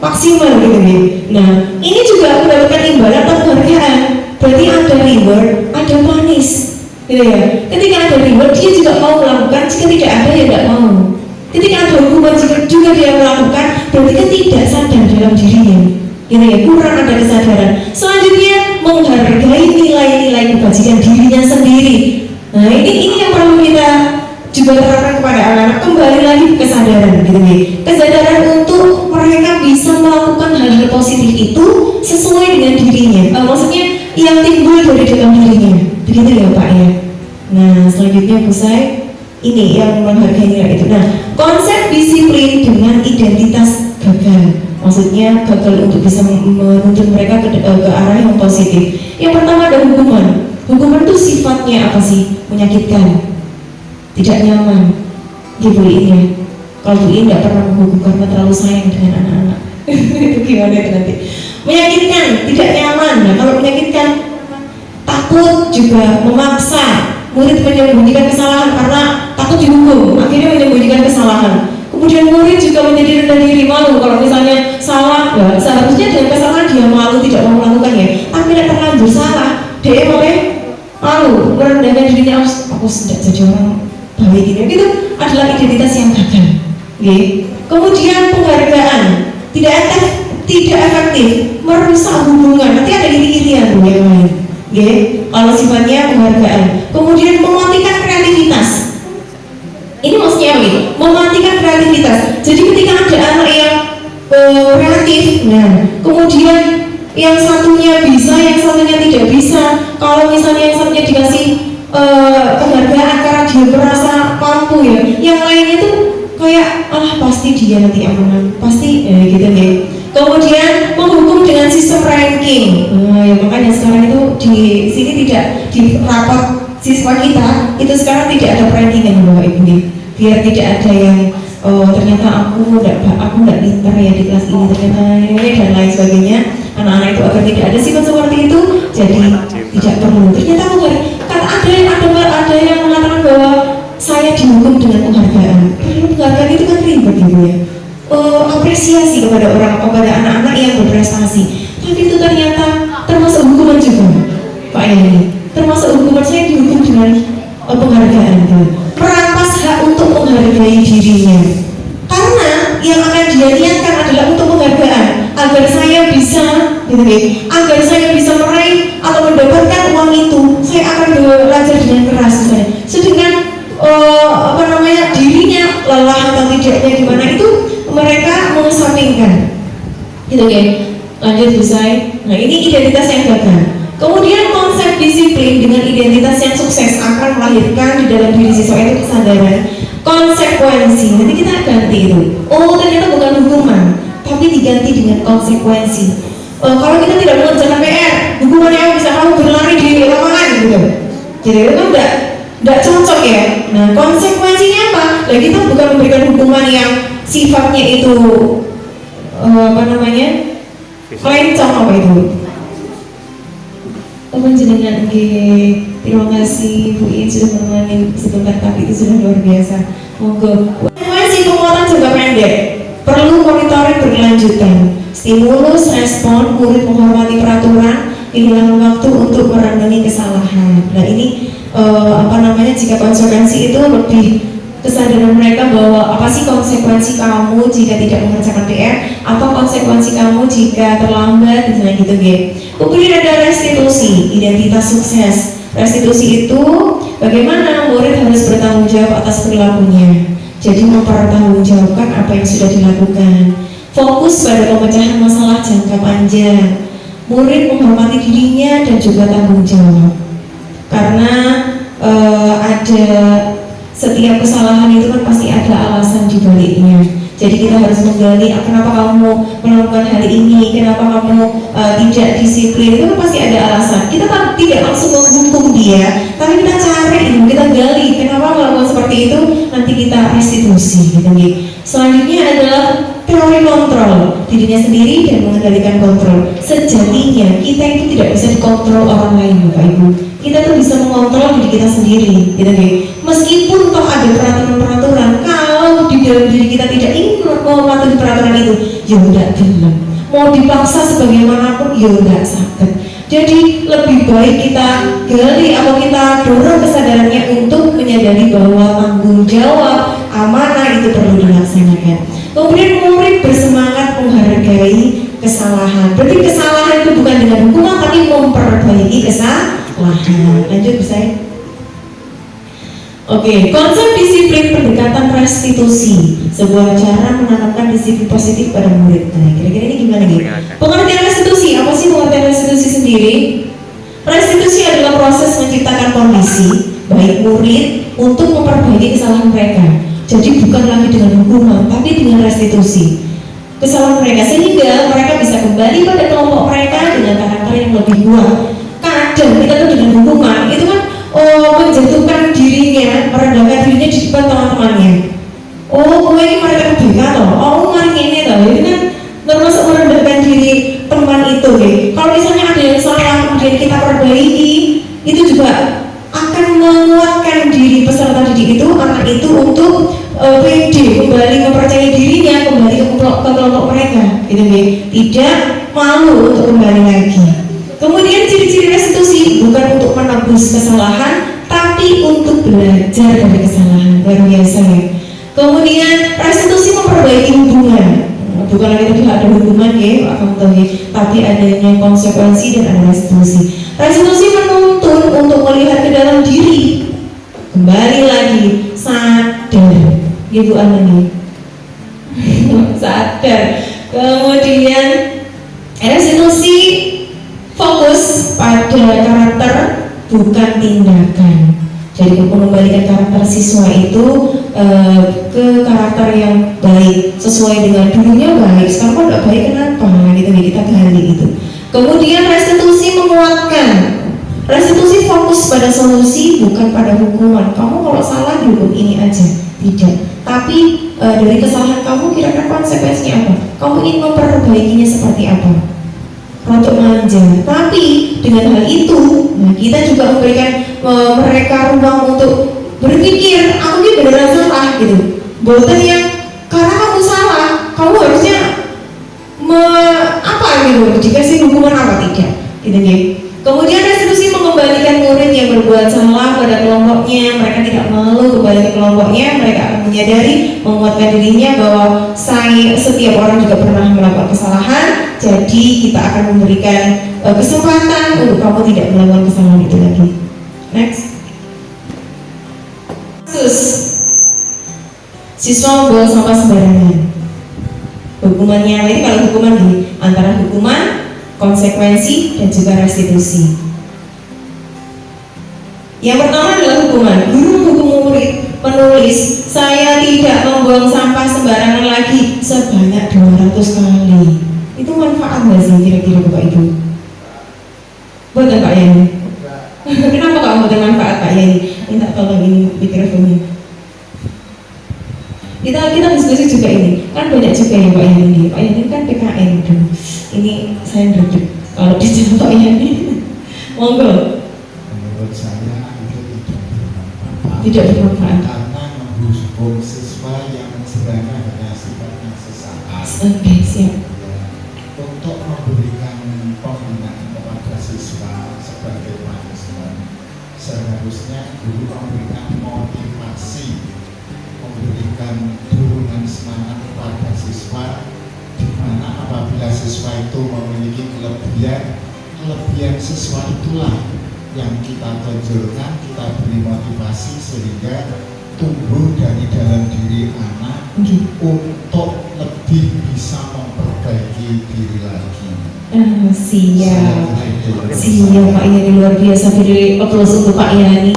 maksimal gitu nih. Nah, ini juga mendapatkan imbalan atau penghargaan. Berarti ada reward, ada punish, gitu ya. Ketika ada reward dia juga mau melakukan, jika tidak ada ya tidak mau. Ketika ada hukuman juga dia melakukan, berarti kan tidak sadar dalam dirinya. Ini ya, kurang ada kesadaran. Selanjutnya menghargai nilai-nilai kebajikan dirinya sendiri. Nah, ini yang perlu kita juga terapkan kepada anak-anak. Kembali lagi ke kesadaran, gitu nih. Kesadaran untuk mereka bisa melakukan hal-hal positif itu sesuai dengan dirinya. Maksudnya yang timbul dari dalam dirinya, begitu ya Pak ya. Nah, selanjutnya pusai ini yang menghargai nilai itu. Nah, konsep disiplin dengan identitas gagal. Maksudnya gagal untuk bisa menuntut mereka ke arah yang positif. Yang pertama ada hukuman. Hukuman itu sifatnya apa sih? Menyakitkan, tidak nyaman. Gitu ini. Kalau Bu ini tidak pernah menghukum karena terlalu sayang dengan anak-anak. Itu gimana itu nanti? Menyakitkan, tidak nyaman. Nah, kalau menyakitkan, takut juga memaksa murid menyembunyikan kesalahan karena takut dihukum. Akhirnya menyembunyikan kesalahan. Kemudian murid juga menjadi rendah diri, malu kalau misalnya salah. Ya, seharusnya dengan kesalahan dia malu, tidak mau melakukannya. Tapi tidak terlanjur salah, dia malu, merendahkan dirinya. Aku tidak jadi orang baik ini. Itu adalah identitas yang gagal. Kemudian penghargaan tidak efektif, merusak hubungan. Nanti ada iri-irian yang lain. Kalau sifatnya penghargaan. Kemudian mematikan kreativitas. Ini maksudnya apa? Mematikan kreativitas. Jadi ketika ada anak yang kreatif, nah kemudian yang satunya bisa, yang satunya tidak bisa. Kalau misalnya yang satunya dikasih penghargaan karena dia merasa mampu ya, yang lainnya tuh kayak pasti dia nanti yang menang, pasti gitu deh. Kemudian menghukum dengan sistem ranking. Ya makanya sekarang itu di sini tidak di rapat siswa kita itu sekarang tidak ada rankingan Bapak Ibu nih, biar tidak ada yang ternyata aku nggak pintar ya di kelas ini ternyata dan lain sebagainya. Anak-anak itu agar tidak ada sifat seperti itu, jadi tidak perlu. Ternyata ada yang mengatakan bahwa saya dihukum dengan penghargaan. Karena penghargaan itu kan ribet gitu ya. Apresiasi kepada anak-anak yang berprestasi. Tapi itu ternyata termasuk hukuman juga, Pak Yani. Termasuk hukuman, saya dihukum dengan penghargaan gitu. Merampas hak untuk menghargai dirinya. Karena yang akan dia niatkan adalah untuk penghargaan, agar saya bisa agar saya bisa meraih atau mendapatkan uang itu, saya akan belajar dengan keras misalnya. Sedangkan dirinya lelah atau tidaknya gimana itu mereka mengesampingkan. Gitu ya. Lanjut Busai. Nah, ini identitas yang gagal. Kemudian konsep disiplin dengan identitas yang sukses akan melahirkan di dalam diri siswa itu kesadaran, konsekuensi. Nanti kita ganti itu. Oh, ternyata bukan hukuman, tapi diganti dengan konsekuensi. Kalau kita tidak mengerjakan PR, hukumannya bisa kamu berlari di lapangan gitu. Jadi itu kan tidak cocok ya. Nah, konsekuensinya apa? Nah, kita bukan memberikan hukuman yang sifatnya sifatnya itu melencong apa itu? Panjenengan nggih, terima kasih Bu In sudah menemani sebentar, tapi itu sudah luar biasa. Monggo. Konsekuensi penguatan jangka pendek perlu monitoring berkelanjutan, stimulus respon, murid menghormati peraturan, hilang waktu untuk merenungi kesalahan. Nah ini jika konsekuensi itu lebih kesadaran mereka bahwa apa sih konsekuensi kamu jika tidak mengerjakan PR, apa konsekuensi kamu jika terlambat, misalnya gitu ya. Kemudian ada restitusi, identitas sukses. Restitusi itu bagaimana murid harus bertanggung jawab atas perilakunya. Jadi mempertanggungjawabkan apa yang sudah dilakukan. Fokus pada pemecahan masalah jangka panjang. Murid menghormati dirinya dan juga tanggung jawab. Karena ada setiap kesalahan itu kan pasti ada alasan di baliknya. Jadi kita harus menggali kenapa kamu melakukan hal ini, kenapa kamu tidak disiplin, itu kan pasti ada alasan. Kita kan tidak langsung menghukum dia, tapi kita cari, kita gali kenapa melakukan seperti itu, nanti kita restitusi gitu. Selanjutnya adalah teori kontrol dirinya sendiri dan mengendalikan kontrol. Sejatinya kita itu tidak bisa dikontrol orang lain, Bapak Ibu. Kita tuh bisa mengontrol diri kita sendiri, gitu nih. Meskipun toh ada peraturan-peraturan, kalau di dalam diri kita tidak ingin mematuhi peraturan itu, ya udah gelap. Mau dipaksa sebagaimanapun, ya udah sakit. Jadi lebih baik kita gali atau kita dorong kesadarannya untuk menyadari bahwa tanggung jawab, amanah itu perlu dilaksanakan. Kemudian murid bersemangat menghargai kesalahan. Berarti kesalahan itu bukan dengan hukuman, tapi memperbaiki kesalahan. Lanjut bisa ya? Oke, konsep disiplin pendekatan restitusi, sebuah cara menanamkan disiplin positif pada murid. Nah, kira-kira ini gimana nih? Pengertian restitusi, apa sih pengertian restitusi sendiri? Restitusi adalah proses menciptakan kondisi baik murid untuk memperbaiki kesalahan mereka. Jadi bukan lagi dengan hukuman, tapi dengan restitusi kesalahan mereka, sehingga mereka bisa kembali pada kelompok mereka dengan karakter yang lebih kuat. Kadang kita tuh dengan hukuman itu kan menjatuhkan dirinya, merendahkan dirinya di depan teman-temannya. Gue ini mereka kebaikan loh, mari ini loh, itu kan termasuk merendahkan diri teman itu. Kalau misalnya ada yang salah kemudian kita perbaiki, itu juga akan menguatkan diri peserta didik itu, anak itu untuk pede, kembali mempercayai dirinya, kembali ke kelompok mereka, gitu ya. Tidak malu untuk kembali lagi. Kemudian ciri-ciri restitusi bukan untuk menebus kesalahan, tapi untuk belajar dari kesalahan. Luar biasa ya. Kemudian restitusi memperbaiki hubungan. Bukan lagi tadi ada hubungan ya, tapi adanya konsekuensi dan ada restitusi. Restitusi menuntun untuk melihat ke dalam diri. Kembali lagi sadar. Ibu Anani. Sadar. Kemudian restitusi fokus pada karakter bukan tindakan. Jadi mengembalikan karakter siswa itu ke karakter yang baik, sesuai dengan dulunya baik, sekarang kok tidak baik kenapa? Gitu kita gali itu. Kemudian restitusi menguatkan. Restitusi fokus pada solusi bukan pada hukuman. Kamu kalau salah dihukum ini aja, tidak. Tapi dari kesalahan kamu kira-kira konsekuensinya apa? Kamu ingin memperbaikinya seperti apa? Untuk manja, tapi dengan hal itu, kita juga memberikan mereka ruang untuk berpikir, aku ini beneran salah gitu. Bukan yang karena kamu salah, kamu harusnya dikasih hukuman apa tidak, gitu ya. Kemudian restitusi mengembalikan murid yang berbuat salah pada kelompoknya. Mereka tidak malu kembali ke kelompoknya. Mereka akan menyadari, menguatkan dirinya bahwa setiap orang juga pernah melakukan kesalahan. Jadi kita akan memberikan kesempatan untuk kamu tidak melakukan kesalahan itu lagi. Next. Kasus siswa membuang sampah sembarangan. Hukumannya, ini kalau hukuman gini, antara hukuman, konsekuensi, dan juga restitusi. Yang pertama adalah hukuman. Guru menghukum murid menulis, saya tidak membuang sampah sembarangan lagi sebanyak 200 kali. Itu manfaat nggak sih kira-kira Bapak Ibu? Buat Pak Yani? Kenapa kamu bermanfaat Pak Yani? Minta tolong ini mikrofonnya. Kita diskusi juga ini, kan banyak juga ya Pak Yani. Pak Yani kan PKN, aduh, ini saya ngedek kalau dijawab Pak Yani. Monggo. Menurut saya itu tidak bermanfaat. Tidak bermanfaat. Karena menghukum siswa yang sebenarnya hanya sifatnya sesaat. Oke, siap. Untuk memberikan pembinaan kepada siswa sebagai punishment, seharusnya guru memberikan motivasi, memberikan dorongan semangat kepada siswa, di mana apabila siswa itu memiliki kelebihan siswa itulah yang kita tonjolkan, kita beri motivasi sehingga tumbuh dari dalam diri anak untuk lebih bisa memperbaiki diri lagi. Siap. Siap Pak Yani, luar biasa. Beri aplaus untuk Pak Yani.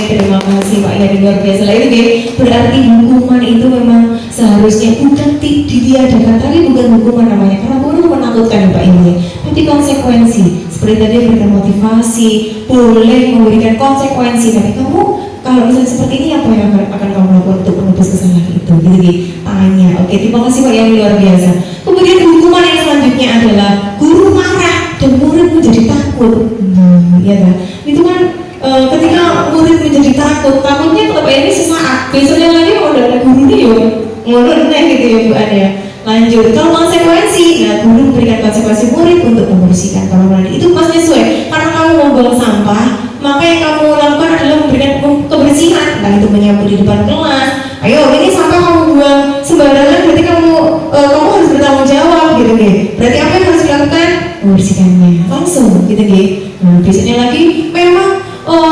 Terima kasih Pak Yani, luar biasa. Lah itu berarti hukuman itu memang seharusnya bukan ditiadakan, tapi bukan hukuman namanya, karena guru menakutkan Pak Yani. Tapi konsekuensi, seperti tadi memberikan motivasi, boleh memberikan konsekuensi. Tapi kamu kalau misalnya seperti ini apa yang akan kamu lakukan untuk menebus kesalahan itu? Gitu tanya. Oke, terima kasih Pak Yani, luar biasa. Kemudian hukuman yang selanjutnya adalah guru marah dan murid menjadi takut. Ya kan? Itu kan ketika murid menjadi takutnya kalau Pak Yani sesaat, besoknya lagi udah ada guru nih yo, ngurut gitu ya Bu Ania. Lanjut, kalau konsekuensi, nah guru memberikan konsekuensi murid untuk membersihkan kamar mandi. Itu pas sesuai, karena kamu membuang sampah, maka yang kamu lakukan adalah memberikan kebersihan. Nah itu menyapu di depan kelas. Ayo, ini sampah kamu buang sembarangan, berarti kamu harus bertanggung jawab gitu deh. Berarti apa yang harus dilakukan? Membersihkannya langsung gitu deh. Nah biasanya lagi memang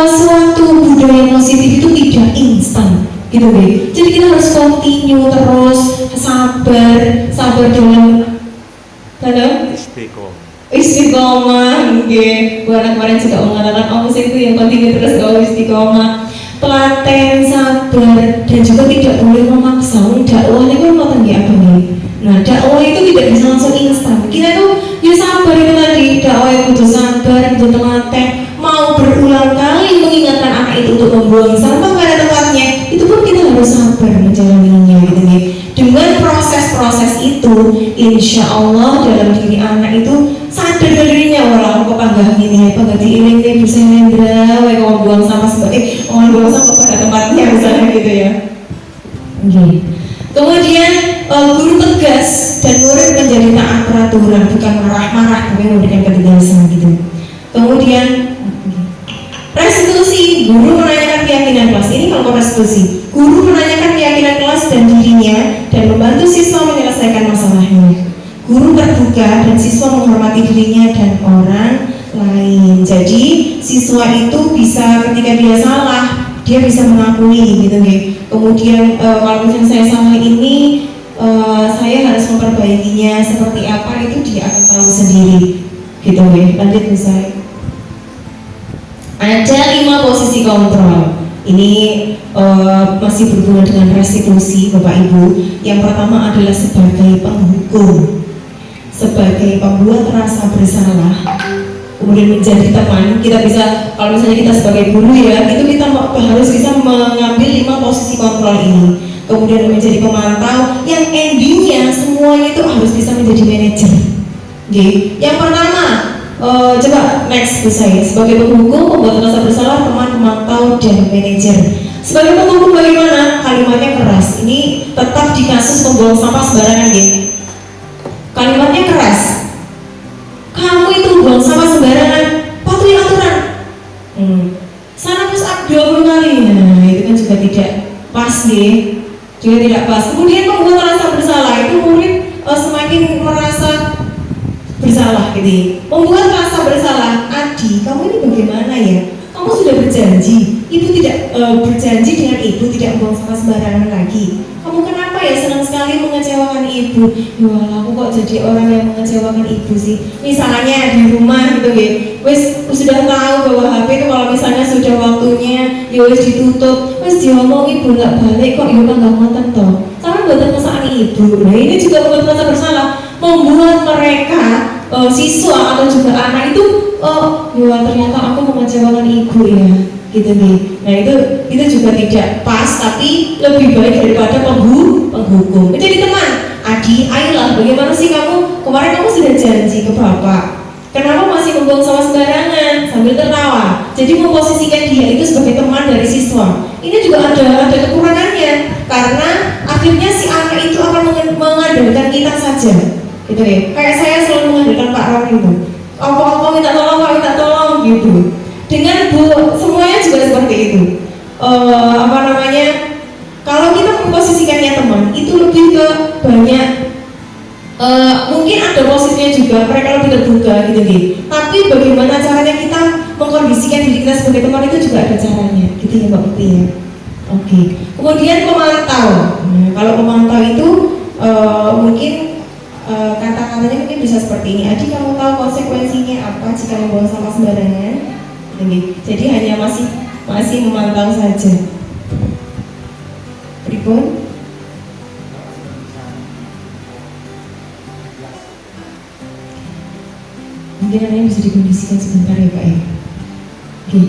suatu budaya positif itu tidak instan gitu deh. Jadi kita harus continue terus, sabar dalam istiqomah. Bu anak kemarin juga mengatakan itu yang continue terus istiqomah, telaten, sabar, dan juga tidak boleh memaksa. Dakwah itu kan apa nih? Nah dakwah itu tidak bisa langsung instan. Kita tuh ya sabar itu tadi, dakwah itu butuh sabar, butuh telaten, mau berulang kali mengingatkan anak itu untuk membuang sampah pada tempatnya, itu pun kita harus sabar menjalaninya gitu nih. Dengan proses-proses itu, insya Allah dalam diri anak itu sadar dari dirinya, walau aku panggah gini, panggah diiling deh, bisa nendra, kalau buang sampah sebagai buang sampah pada tempatnya misalnya gitu ya. Kemudian guru tegas dan murid menjadi taat peraturan, bukan marah-marah tapi memberikan ketegasan gitu. Kemudian restitusi, guru menanyakan keyakinan kelas. Ini kalau restitusi, guru menanyakan keyakinan kelas dan dirinya dan membantu siswa menyelesaikan masalahnya. Guru terbuka dan siswa menghormati dirinya dan orang lain. Jadi siswa itu bisa ketika dia salah, dia bisa mengakui gitu nih. Kemudian kalau misalnya saya salah ini, saya harus memperbaikinya seperti apa, itu dia akan tahu sendiri gitu nih. Lanjut misalnya. Ada 5 posisi kontrol. Ini masih berhubungan dengan restitusi Bapak Ibu. Yang pertama adalah sebagai penghukum, sebagai pembuat rasa bersalah, kemudian menjadi teman. Kita bisa, kalau misalnya kita sebagai guru ya, itu kita harus bisa mengambil 5 posisi kontrol ini. Kemudian menjadi pemantau, yang endingnya semuanya itu harus bisa menjadi manajer. Yang pertama, coba next Bu saya, sebagai penghukum, pembuat rasa bersalah, teman, pemantau, dan manajer. Sebagai penghukum bagaimana? Kalimatnya keras. Ini tetap di kasus pembuang sampah sembarangan ya. Kalimatnya keras. Kamu itu buang sampah sembarangan, patuhi aturan. Sana push up 20 kali. Nah itu kan juga tidak pas ya. Juga tidak pas. Kemudian pembuat rasa bersalah, itu murid semakin merasa bersalah gitu. Membuat rasa bersalah, Adi, kamu ini bagaimana ya? Kamu sudah berjanji, ibu tidak berjanji dengan ibu tidak membuang sampah sembarangan lagi. Kamu kenapa ya senang sekali mengecewakan ibu? Ya Allah, aku kok jadi orang yang mengecewakan ibu sih. Misalnya di rumah gitu ya, wes sudah tahu bahwa HP itu kalau misalnya sudah waktunya, ya wes ditutup, wes diomong ibu nggak balik kok, ya kan nggak ngoten toh. Karena buatan kesalahan ibu. Nah ini juga membuat rasa bersalah, membuat mereka siswa atau juga anak itu, ya ternyata aku mengecewakan ibu ya. gitu nih. Nah itu juga tidak pas, tapi lebih baik daripada penghukum. Jadi teman, Adi, ayolah, bagaimana sih kamu? Kemarin kamu sudah janji ke bapak, kenapa masih membuang sampah sembarangan sambil tertawa? Jadi memposisikan dia itu sebagai teman dari siswa. Ini juga ada kekurangannya, karena akhirnya si anak itu akan mengandalkan kita saja, gitu ya. Kayak saya selalu mengandalkan Pak Rawi itu. Apa minta tolong, Pak minta tolong, gitu. Dengan semuanya juga seperti itu. Kalau kita memposisikannya teman, itu lebih ke banyak. Mungkin ada positifnya juga, mereka lebih terbuka gitu nih. Tapi bagaimana caranya kita mengkondisikan diri kita sebagai teman itu juga ada caranya, gitu ya Mbak Putih ya. Oke. Kemudian pemantau. Nah, kalau pemantau itu mungkin kata-katanya mungkin bisa seperti ini. Adi, kamu tahu konsekuensinya apa jika membuang sampah sembarangan? Jadi hanya masih memantau saja. Berikut. Mungkin ada yang bisa dikondisikan sebentar ya Pak ya. Oke.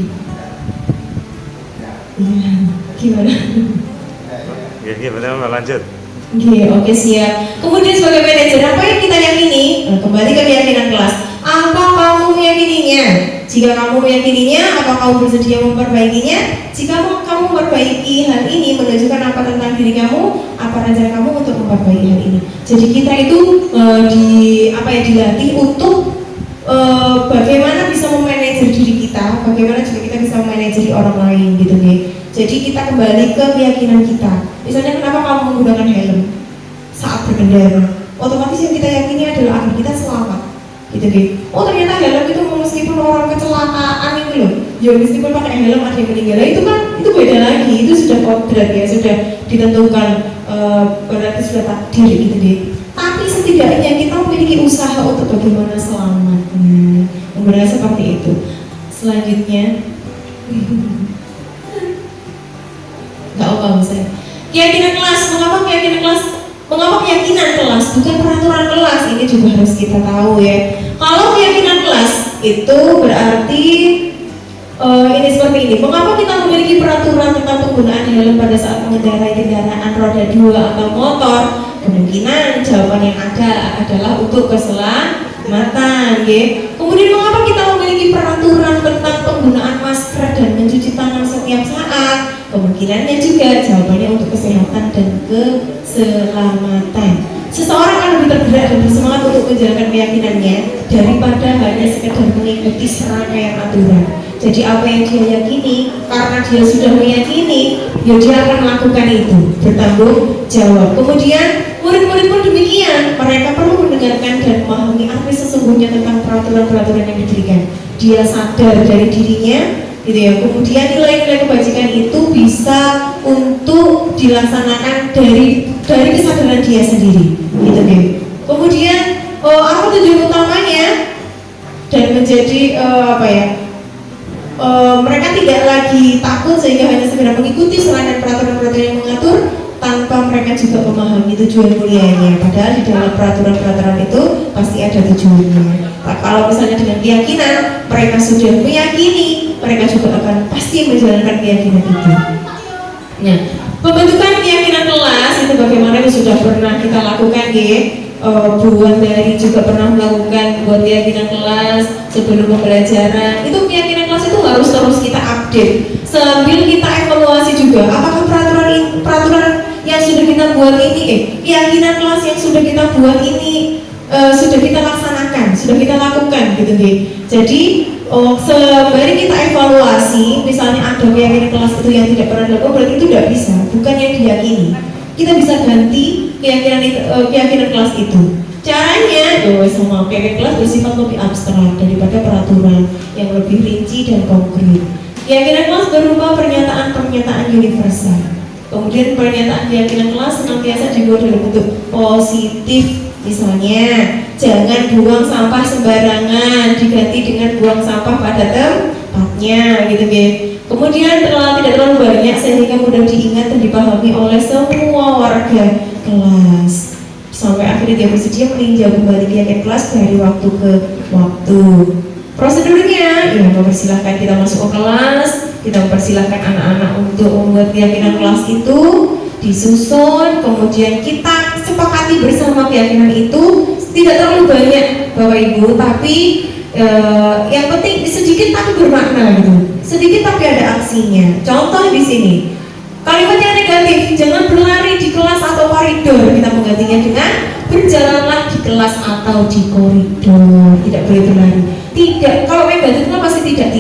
Iya, gimana? Ya, benar, lanjut. Oke, siap. Kemudian sebagai manajer, apa yang kita yakini? Kembali ke keyakinan kelas. Apa kamu meyakininya? Jika kamu meyakininya, apa kamu bersedia memperbaikinya? Jika kamu memperbaiki hal ini, menunjukkan apa tentang diri kamu, apa rencana kamu untuk memperbaiki hal ini. Jadi kita itu dilatih untuk bagaimana bisa memanajer diri kita, bagaimana juga kita bisa memanajeri orang lain gitu nih. Jadi kita kembali ke keyakinan kita. Misalnya kenapa kamu menggunakan helm saat berkendara? Otomatis yang kita yakini adalah agar kita selamat, gitu nih. Oh ternyata helm itu meskipun orang kecelakaan itu loh, ya meskipun pakai helm ada yang meninggal, itu beda lagi. Itu sudah kodrat ya, sudah ditentukan, berarti sudah takdir gitu nih. Tapi setidaknya kita memiliki usaha untuk bagaimana selamatnya. Kemudian seperti itu. Selanjutnya, nggak apa saya. Keyakinan kelas. Mengapa keyakinan kelas? Mengapa keyakinan kelas? Bukan peraturan kelas. Ini juga harus kita tahu ya. Kalau keyakinan kelas itu berarti ini seperti ini. Mengapa kita memiliki peraturan tentang penggunaan helm pada saat mengendarai kendaraan roda 2 atau motor? Kemungkinan jawaban yang ada adalah untuk keselamatan, ya. Kemudian mengapa kita memiliki peraturan tentang penggunaan masker dan mencuci tangan setiap saat? Kemungkinannya juga jawabannya untuk kesehatan dan keselamatan. Seseorang akan lebih tergerak dan bersemangat untuk menjalankan keyakinannya daripada hanya sekedar mengikuti serangkaian aturan. Jadi apa yang dia yakini, karena dia sudah meyakini, ya dia akan melakukan itu, bertanggung jawab. Kemudian murid-murid pun demikian, mereka perlu mendengarkan dan memahami arti sesungguhnya tentang peraturan-peraturan yang diberikan. Dia sadar dari dirinya, gitu ya. Kemudian nilai-nilai kebajikan itu bisa untuk dilaksanakan dari kesadaran dia sendiri, gitu ya. Kemudian apa tujuan utamanya dan menjadi mereka tidak lagi takut sehingga hanya segera mengikuti serangkaian peraturan-peraturan yang mengatur tanpa mereka juga memahami tujuan mulianya. Padahal di dalam peraturan-peraturan itu pasti ada tujuannya. Nah, kalau misalnya dengan keyakinan mereka sudah meyakini, mereka juga akan pasti menjalankan keyakinan itu. Nah, pembentukan keyakinan kelas itu bagaimana itu sudah pernah kita lakukan ya. Buat dari juga pernah melakukan buat keyakinan kelas sebelum pembelajaran. Itu keyakinan kelas itu harus terus kita update sambil kita evaluasi juga apakah peraturan yang sudah kita buat ini keyakinan kelas yang sudah kita buat ini sudah kita laksanakan, sudah kita lakukan gitu deh. Jadi sembari kita evaluasi, misalnya ada keyakinan kelas itu yang tidak pernah dilakukan, berarti itu tidak bisa, bukan yang diyakini. Kita bisa ganti keyakinan kelas itu. Caranya, sama keyakinan kelas bersifat lebih abstrak daripada peraturan yang lebih rinci dan konkret. Keyakinan kelas berupa pernyataan-pernyataan universal. Kemudian pernyataan keyakinan kelas senantiasa dibuat dalam bentuk positif. Misalnya, jangan buang sampah sembarangan, diganti dengan buang sampah pada tempatnya, gitu ya. Kemudian tidak terlalu banyak sehingga mudah diingat dan dipahami oleh semua warga kelas. Sampai akhirnya dia bersedia meninjau kembali keyakinan kelas dari waktu ke waktu. Prosedurnya, ya mempersilahkan kita masuk ke kelas, Kita mempersilahkan anak-anak untuk membuat keyakinan kelas itu, disusun, kemudian kita sepakati bersama keyakinan itu. Tidak terlalu banyak Bapak Ibu, tapi yang penting sedikit tapi bermakna gitu. Sedikit tapi ada aksinya. Contoh di sini, kalimat yang negatif, jangan berlari di kelas atau koridor. Kita menggantinya dengan berjalanlah di kelas atau di koridor. Tidak boleh berlari. Tidak. Kalau negatif kan pasti tidak.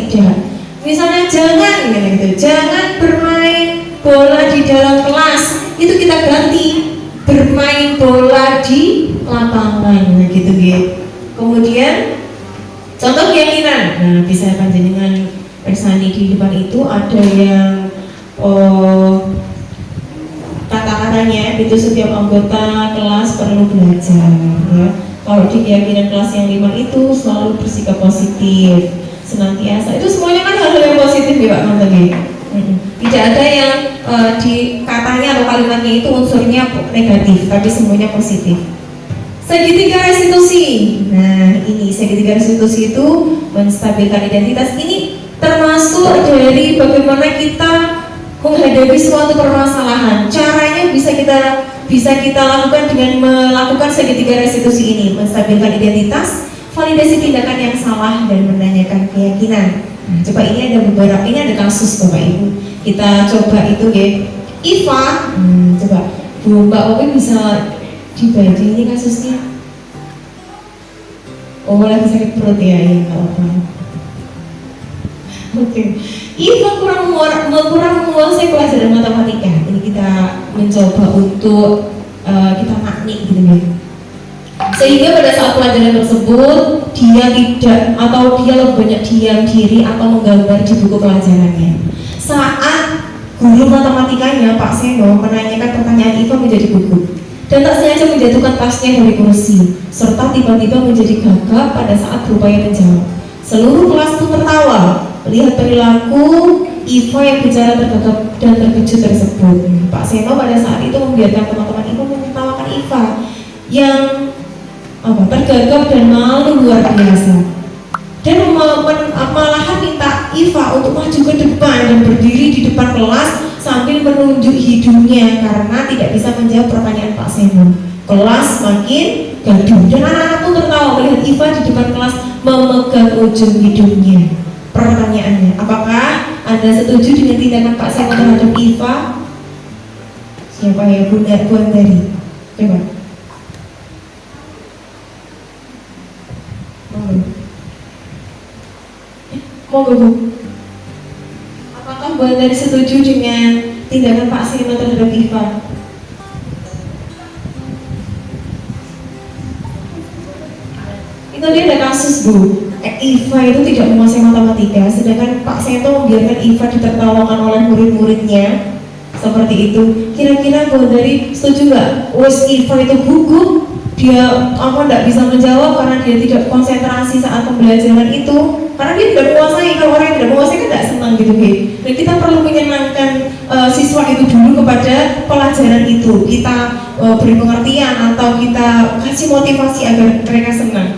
Misalnya jangan gitu. Jangan bermain bola di dalam kelas. Itu kita ganti bermain bola di lapangan gitu. Kemudian contoh keyakinan. Nah, bisa panjenengan persani di depan itu ada yang kata-katanya itu setiap anggota kelas perlu belajar ya. Kalau di keyakinan kelas yang 5 itu selalu bersikap positif, senantiasa. Itu semuanya kan hal-hal yang positif ya Pak Mantegi. Tidak ada yang di katanya atau kalimatnya itu unsurnya negatif, tapi semuanya positif. Segitiga restitusi. Nah, ini segitiga restitusi itu menstabilkan identitas. Ini termasuk dari bagaimana kita menghadapi suatu permasalahan. Caranya bisa kita lakukan dengan melakukan segitiga restitusi ini, menstabilkan identitas, validasi tindakan yang salah, dan menanyakan keyakinan. Nah, coba ini ada beberapa, ini ada kasus Bapak Ibu. Kita coba itu ya. Iva, coba Bu Mbak Opi bisa dibaca ini kasusnya. Oh, lagi sakit perut ya, ya nggak apa-apa. Oke. Iva kurang menguasai pelajaran matematika. Ini kita mencoba untuk kita makni gitu ya. Sehingga pada saat pelajaran tersebut dia tidak atau dia lebih banyak diam diri atau menggambar di buku pelajarannya. Saat guru matematikanya Pak Seno menanyakan pertanyaan, Iva menjadi gugup dan tak sengaja menjatuhkan tasnya dari kursi, serta tiba-tiba menjadi gagap pada saat berupaya menjawab. Seluruh kelas pun tertawa melihat perilaku Iva yang bicara tergagap dan terkejut tersebut. Pak Seno pada saat itu membiarkan teman-teman Iva menertawakan Iva yang tergagap dan malu luar biasa, dan malahan minta Iva untuk maju ke depan dan berdiri di depan kelas sambil menunjuk hidungnya karena tidak bisa menjawab pertanyaan Pak Seno. Kelas makin gaduh dan anak-anak pun tertawa melihat Iva di depan kelas memegang ujung hidungnya. Pertanyaannya, apakah Anda setuju dengan tindakan Pak Seno terhadap Iva? Siapa ya Buan dari? Coba. Monggo Bu. Apakah Bu Andari setuju dengan tindakan Pak Seno terhadap Iva? Itu dia ada kasus Bu. Iva itu tidak menguasai matematika, sedangkan Pak Seno membiarkan Iva ditertawakan oleh murid-muridnya seperti itu. Kira-kira Bu Andari setuju nggak? Wes Iva itu gugup, dia tidak bisa menjawab karena dia tidak konsentrasi saat pembelajaran itu. Karena dia tidak menguasai, kalau orang yang tidak menguasai kan tidak senang gitu dan kita perlu menyenangkan siswa itu dulu kepada pelajaran itu. Kita beri pengertian atau kita kasih motivasi agar mereka senang.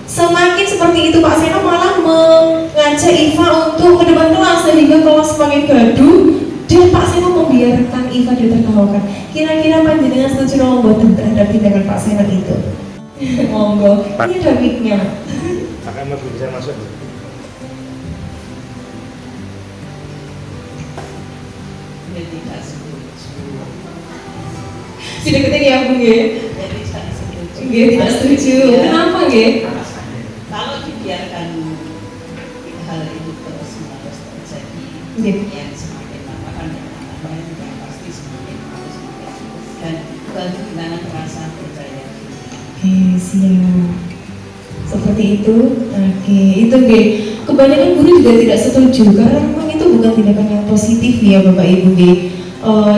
Semakin seperti itu Pak Seno malah mengajak Iva untuk ke depan kelas sehingga kelas semakin gaduh dan Pak Seno membiarkan Iva ditertawakan. Kira-kira panjenengan setuju membuat terhadap tindakan Pak Seno itu? Monggo, ini ada mic-nya. Akan bisa masuk. Tidak setuju. Sudah ketik ya Bu ya? Jadi tidak setuju. Tidak setuju. Kenapa ya? Kalau dibiarkan hal itu terus-menerus terjadi, yang semakin lama kan yang pasti semakin harus dan bagaimana terasa percaya. Oke, siap. Seperti itu. Oke, itu G. Kebanyakan guru juga tidak setuju karena memang itu bukan tindakan yang positif ya Bapak Ibu G.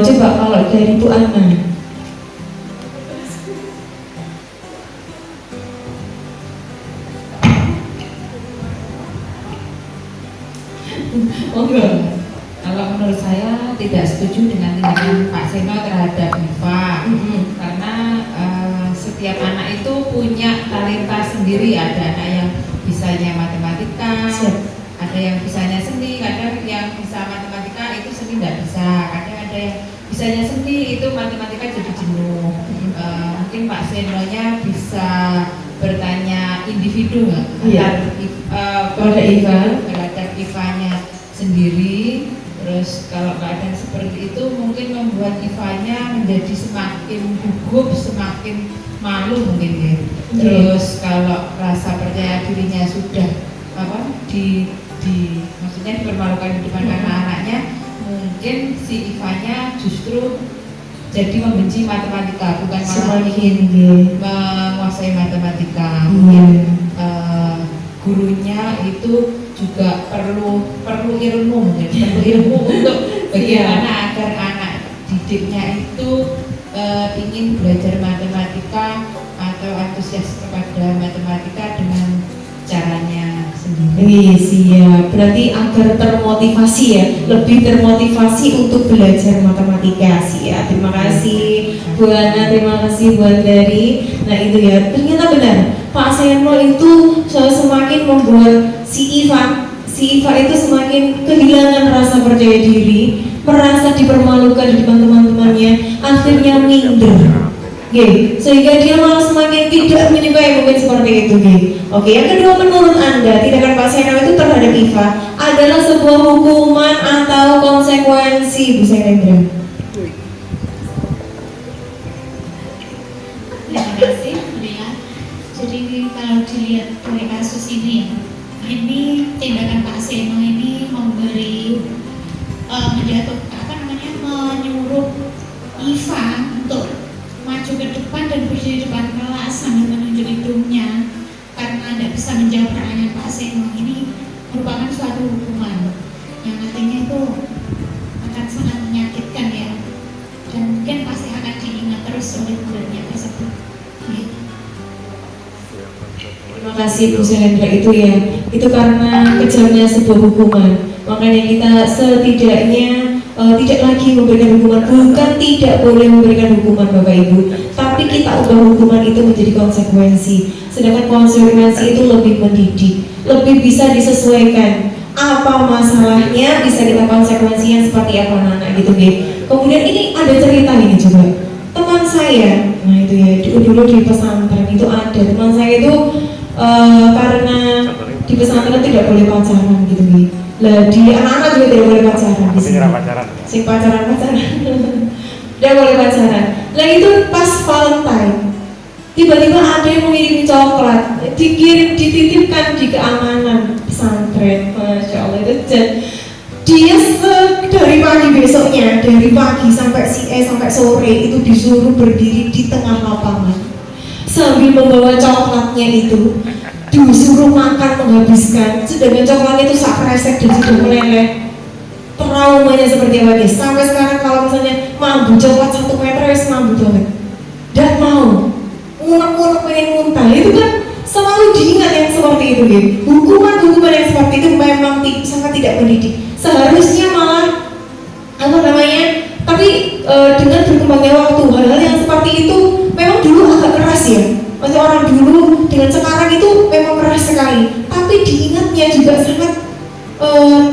Coba kalau dari Bu Ana. Kalau menurut saya tidak setuju dengan tindakan Pak Seno terhadap Iva karena setiap anak itu punya talenta sendiri. Ada anak yang bisanya matematika, ada yang bisanya seni, kadang yang yang bisa matematika itu seni nggak bisa, kadang ada yang bisanya seni itu matematika jadi jenuh. Mungkin Pak Senonya bisa bertanya individu nggak? Iya. Pada IVA terhadap IVA-nya sendiri. Terus kalau keadaan seperti itu mungkin membuat IVA-nya menjadi semakin gugup, semakin malu mungkin ya. Terus kalau rasa percaya dirinya sudah maksudnya dipermalukan di depan anak-anaknya, mungkin si IVA-nya justru jadi membenci matematika, bukan malah ingin menguasai matematika. Gurunya itu juga perlu ilmu untuk bagaimana agar anak didiknya itu ingin belajar matematika atau antusias kepada matematika dengan caranya sendiri. Siap. Berarti agar termotivasi ya, lebih termotivasi untuk belajar matematika. Siap. Terima kasih Bu Ana, terima kasih Bu Andari. Nah itu ya, ternyata benar. Pak Seno itu semakin membuat si Iva itu semakin kehilangan rasa percaya diri, merasa dipermalukan di depan teman-temannya, akhirnya minder. Sehingga dia malah semakin tidak menyukai mungkin seperti itu. Yang kedua, menurut Anda tindakan Pak Seno itu terhadap Iva adalah sebuah hukuman atau konsekuensi, Bu Senendra? Terima kasih, Bella. Jadi kalau dilihat dari kasus ini tindakan Pak Seno ini memberi menyuruh Iva untuk maju ke depan dan berdiri di depan kelas sambil menunjuk hidungnya karena tidak bisa menjawab pertanyaan Pak Seno. Ini merupakan suatu hukuman yang artinya itu akan sangat menyakitkan ya, dan mungkin pasti akan diingat terus oleh bulannya tersebut. Terima kasih Bu Selendra, itu karena kejamnya sebuah hukuman. Makanya kita setidaknya tidak lagi memberikan hukuman, bukan tidak boleh memberikan hukuman Bapak Ibu, tapi kita ubah hukuman itu menjadi konsekuensi. Sedangkan konsekuensi itu lebih mendidik, lebih bisa disesuaikan apa masalahnya, bisa kita konsekuensinya seperti apa anak gitu. Kemudian ini ada cerita ini juga, teman saya, nah itu ya dulu di pesantren itu ada teman saya itu karena di pesantren tidak boleh pacaran gitu. Lah di anak-anak juga tidak boleh pacaran. Si pacaran tidak boleh pacaran. Lah itu pas Valentine tiba-tiba ada yang mengirim coklat, dititipkan di keamanan pesantren. Masya Allah, itu dia dari pagi besoknya, dari pagi sampai sampai sore itu disuruh berdiri di tengah lapangan sambil membawa coklatnya itu, disuruh makan menghabiskan, sedangkan coklatnya itu sak kresek dan sudah meleleh. Traumanya seperti apa nih? Sampai sekarang kalau misalnya mambu coklat 1 meter wes mambu banget, dan mau unek-unek pengen muntah, itu kan selalu diingat yang seperti itu. Hukuman-hukuman yang seperti itu memang sangat tidak mendidik. Seharusnya malah tapi dengan berkembangnya waktu, hal-hal yang seperti itu memang dulu agak keras ya. Macam orang dulu dengan sekarang itu memang keras sekali, tapi diingatnya juga sangat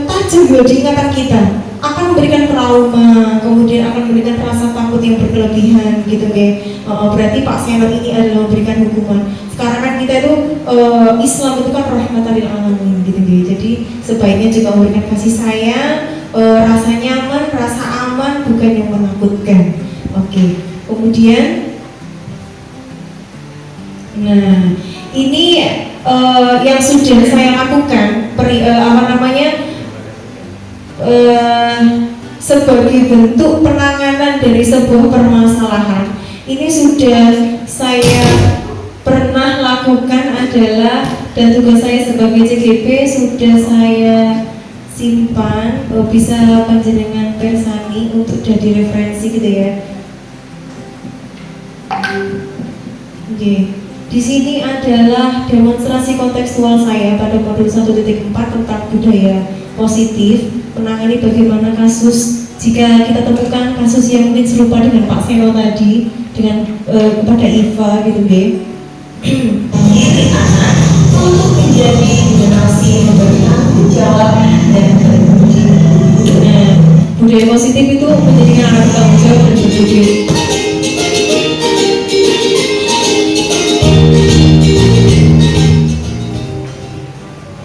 tajam juga di ingatan kita. Akan memberikan trauma, kemudian akan memberikan rasa takut yang berlebihan gitu berarti Pak Seno ini adalah memberikan hukuman. Sekarang kan kita itu Islam itu kan rahmatan lil alamin gitu. Jadi sebaiknya juga memberikan kasih sayang, rasa nyaman, rasa aman, bukan yang menakutkan. Kemudian nah ini yang sudah saya lakukan sebagai bentuk penanganan dari sebuah permasalahan. Ini sudah saya pernah lakukan adalah, dan tugas saya sebagai CGP sudah saya simpan, bisa panjenengan persani untuk jadi referensi gitu ya. Di sini adalah demonstrasi kontekstual saya pada modul 1.4 tentang budaya positif, menangani bagaimana kasus jika kita temukan kasus yang mungkin serupa dengan Pak Seno tadi, dengan kepada Iva gitu untuk menjadi generasi yang memberi tanggung jawab dan bertanggung jawab. Budaya positif itu menjadikan anak bertanggung jawab dan berjujur.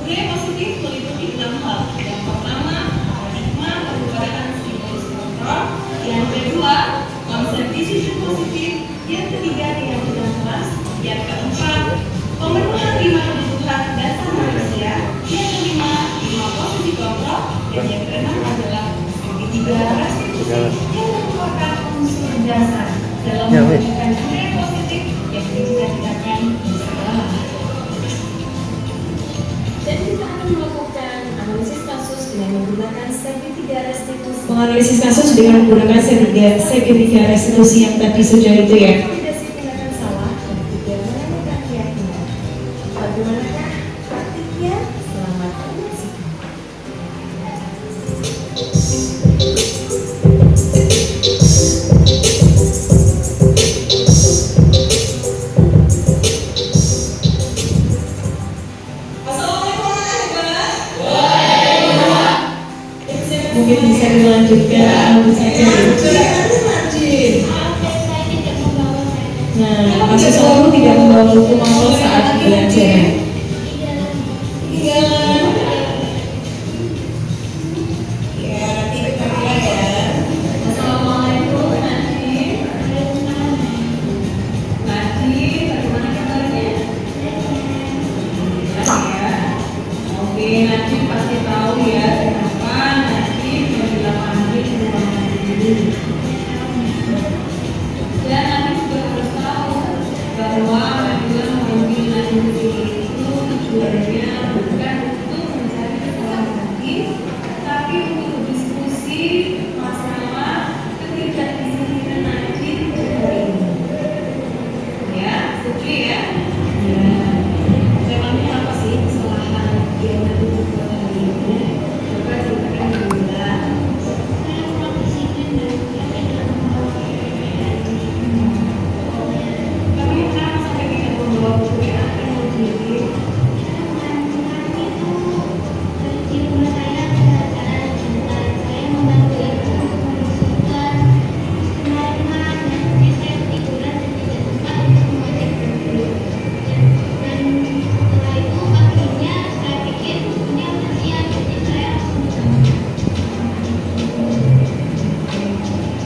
Budaya positif meliputi 6 hal. Yang pertama, paradigma keberadaan stimulus kontrol. Yang kedua, konsep decision positif. Yang ketiga, keyakinan keras. Yang keempat, pemenuhan 5 kebutuhan dasar manusia. Yang kelima, 5 posisi kontrol. Dan yang keenam adalah segitiga restitusi yang merupakan unsur dasar dalam mewujudkan budaya positif yang dicita-citakan bersama. Dan kita akan melakukan analisis kasus dengan menggunakan segitiga restitusi. Menganalisis kasus dengan menggunakan segitiga restitusi yang tadi sudah itu ya. Validasi tindakan salah dan juga menemukan keyakinan. Bagaimanakah praktiknya? Selamat menyaksikan. Mungkin bisa dilanjutkan saja. Nah, mahasiswa itu tidak membawa buku maupun saat belajar. Assalamualaikum Najib. Najib, bagaimana kabarnya? Ya. Oke, Najib pasti tahu ya kenapa Najib yang dipanggil di ruangan ini. Dan Najib juga harus tahu bahwa Najib memanggil Najib di sini itu tujuannya bukan untuk mencari kesalahan Najib, tapi untuk diskusi masalah ketidakdisiplinan Najib hari ini. Ya, setuju ya? Ya. Memangnya apa sih kesalahan yang Najib buat hari ini? Coba ceritakan dulu ya. Tapi kenapa sampai tidak membawa buku yang akan Najib?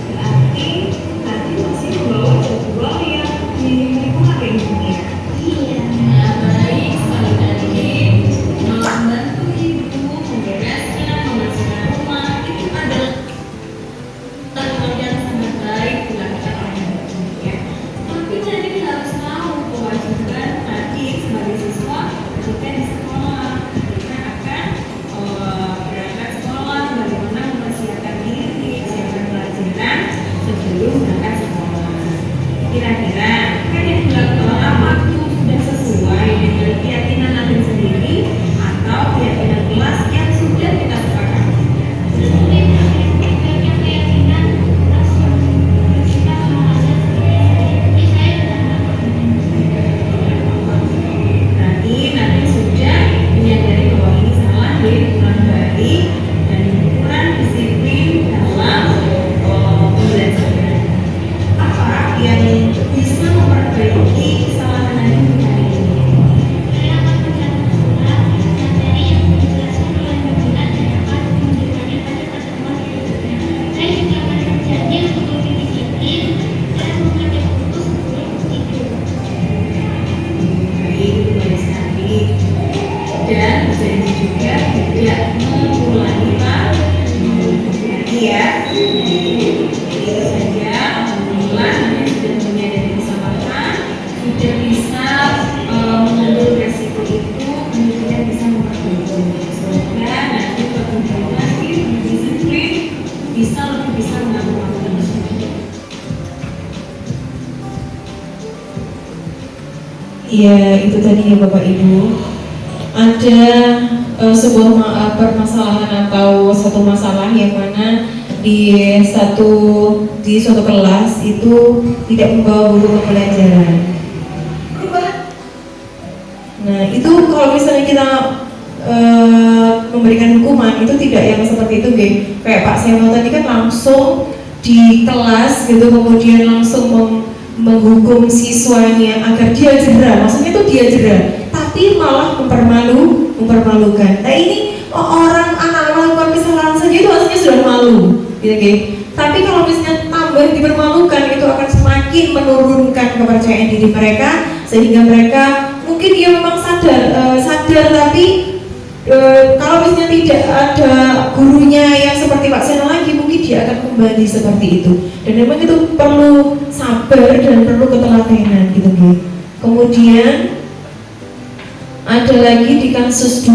Berarti Najib masih membawa jadwal yang mirip kemarin ya? Nah, baik sekali Najib. Membantu ibu membereskan, membersihkan rumah itu adalah pekerjaan sangat baik dilakukan oleh Najib ya. Tapi Najib harus tahu kewajiban Najib sebagai siswa ketika di sekolah. Kita akan berangkat sekolah, bagaimana mempersiapkan diri, siapkan pelajaran sebelum berangkat sekolah. Kira-kira kan yang dilakukan apa itu sudah sesuai dengan keyakinan Najib sendiri atau keyakinan kelas yang sudah kita sepakati? Berarti Najib sudah menyadari bahwa ini salah dari kurang baik dan kurang disiplin dalam pembelajaran. Apa yang bisa memperbaiki kesalahan Najib hari ini? Baik, itu baik sekali. Dan berjanji juga tidak mengulangi lagi ya. Jadi itu saja. Alhamdulillah Najib sudah menyadari kesalahan, sudah bisa mengambil resiko itu, kemudian bisa memperbaiki. Semoga Najib berkembang lagi, lebih disiplin, bisa mengatur waktu tersebut. Iya, itu tadi ya Bapak Ibu. Ada sebuah permasalahan atau satu masalah yang mana di suatu kelas itu tidak membawa buku pembelajaran. Nah, itu kalau misalnya kita memberikan hukuman itu tidak yang seperti itu, Ge. Kayak Pak Seno tadi kan langsung di kelas gitu, kemudian langsung menghukum siswanya agar dia jera, maksudnya itu dia jera, tapi malah mempermalukan. Nah ini orang anak melakukan kesalahan saja itu aslinya sudah malu, gitu, Ge. Tapi kalau misalnya tambah dipermalukan itu akan semakin menurunkan kepercayaan diri mereka, sehingga mereka mungkin dia memang sadar tapi kalau misalnya tidak ada gurunya yang seperti Pak Seno lagi, mungkin dia akan kembali seperti itu. Dan memang itu perlu sabar dan perlu ketelatenan gitu, Ge. Kemudian ada lagi di kasus 2.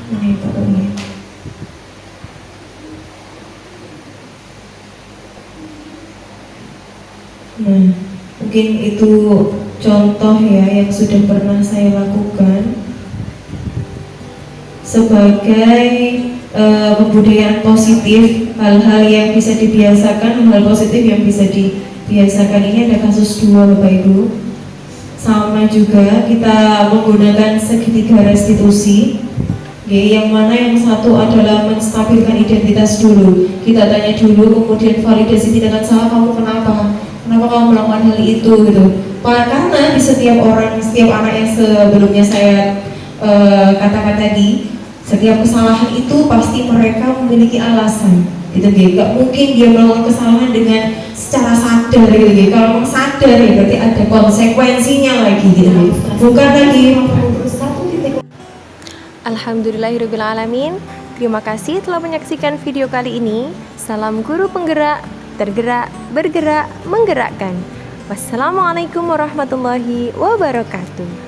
Mana ya Pak Tony? Nah, mungkin itu contoh ya yang sudah pernah saya lakukan sebagai kebudayaan positif, hal-hal yang bisa dibiasakan, hal positif yang bisa dibiasakan. Ini ada kasus 2 Bapak Ibu. Sama juga kita menggunakan segitiga restitusi, yang mana yang satu adalah menstabilkan identitas dulu. Kita tanya dulu, kemudian validasi tindakan salah, kamu kenapa kamu melakukan hal itu gitu. Karena di setiap orang, setiap anak yang sebelumnya saya katakan tadi, setiap kesalahan itu pasti mereka memiliki alasan, gitu, gak mungkin dia melakukan kesalahan dengan secara sadar, gitu. Kalau memang sadar ya berarti ada konsekuensinya lagi, gitu. Bukan lagi Alhamdulillahirrahmanirrahim. Terima kasih telah menyaksikan video kali ini. Salam guru penggerak, tergerak, bergerak, menggerakkan. Wassalamualaikum warahmatullahi wabarakatuh.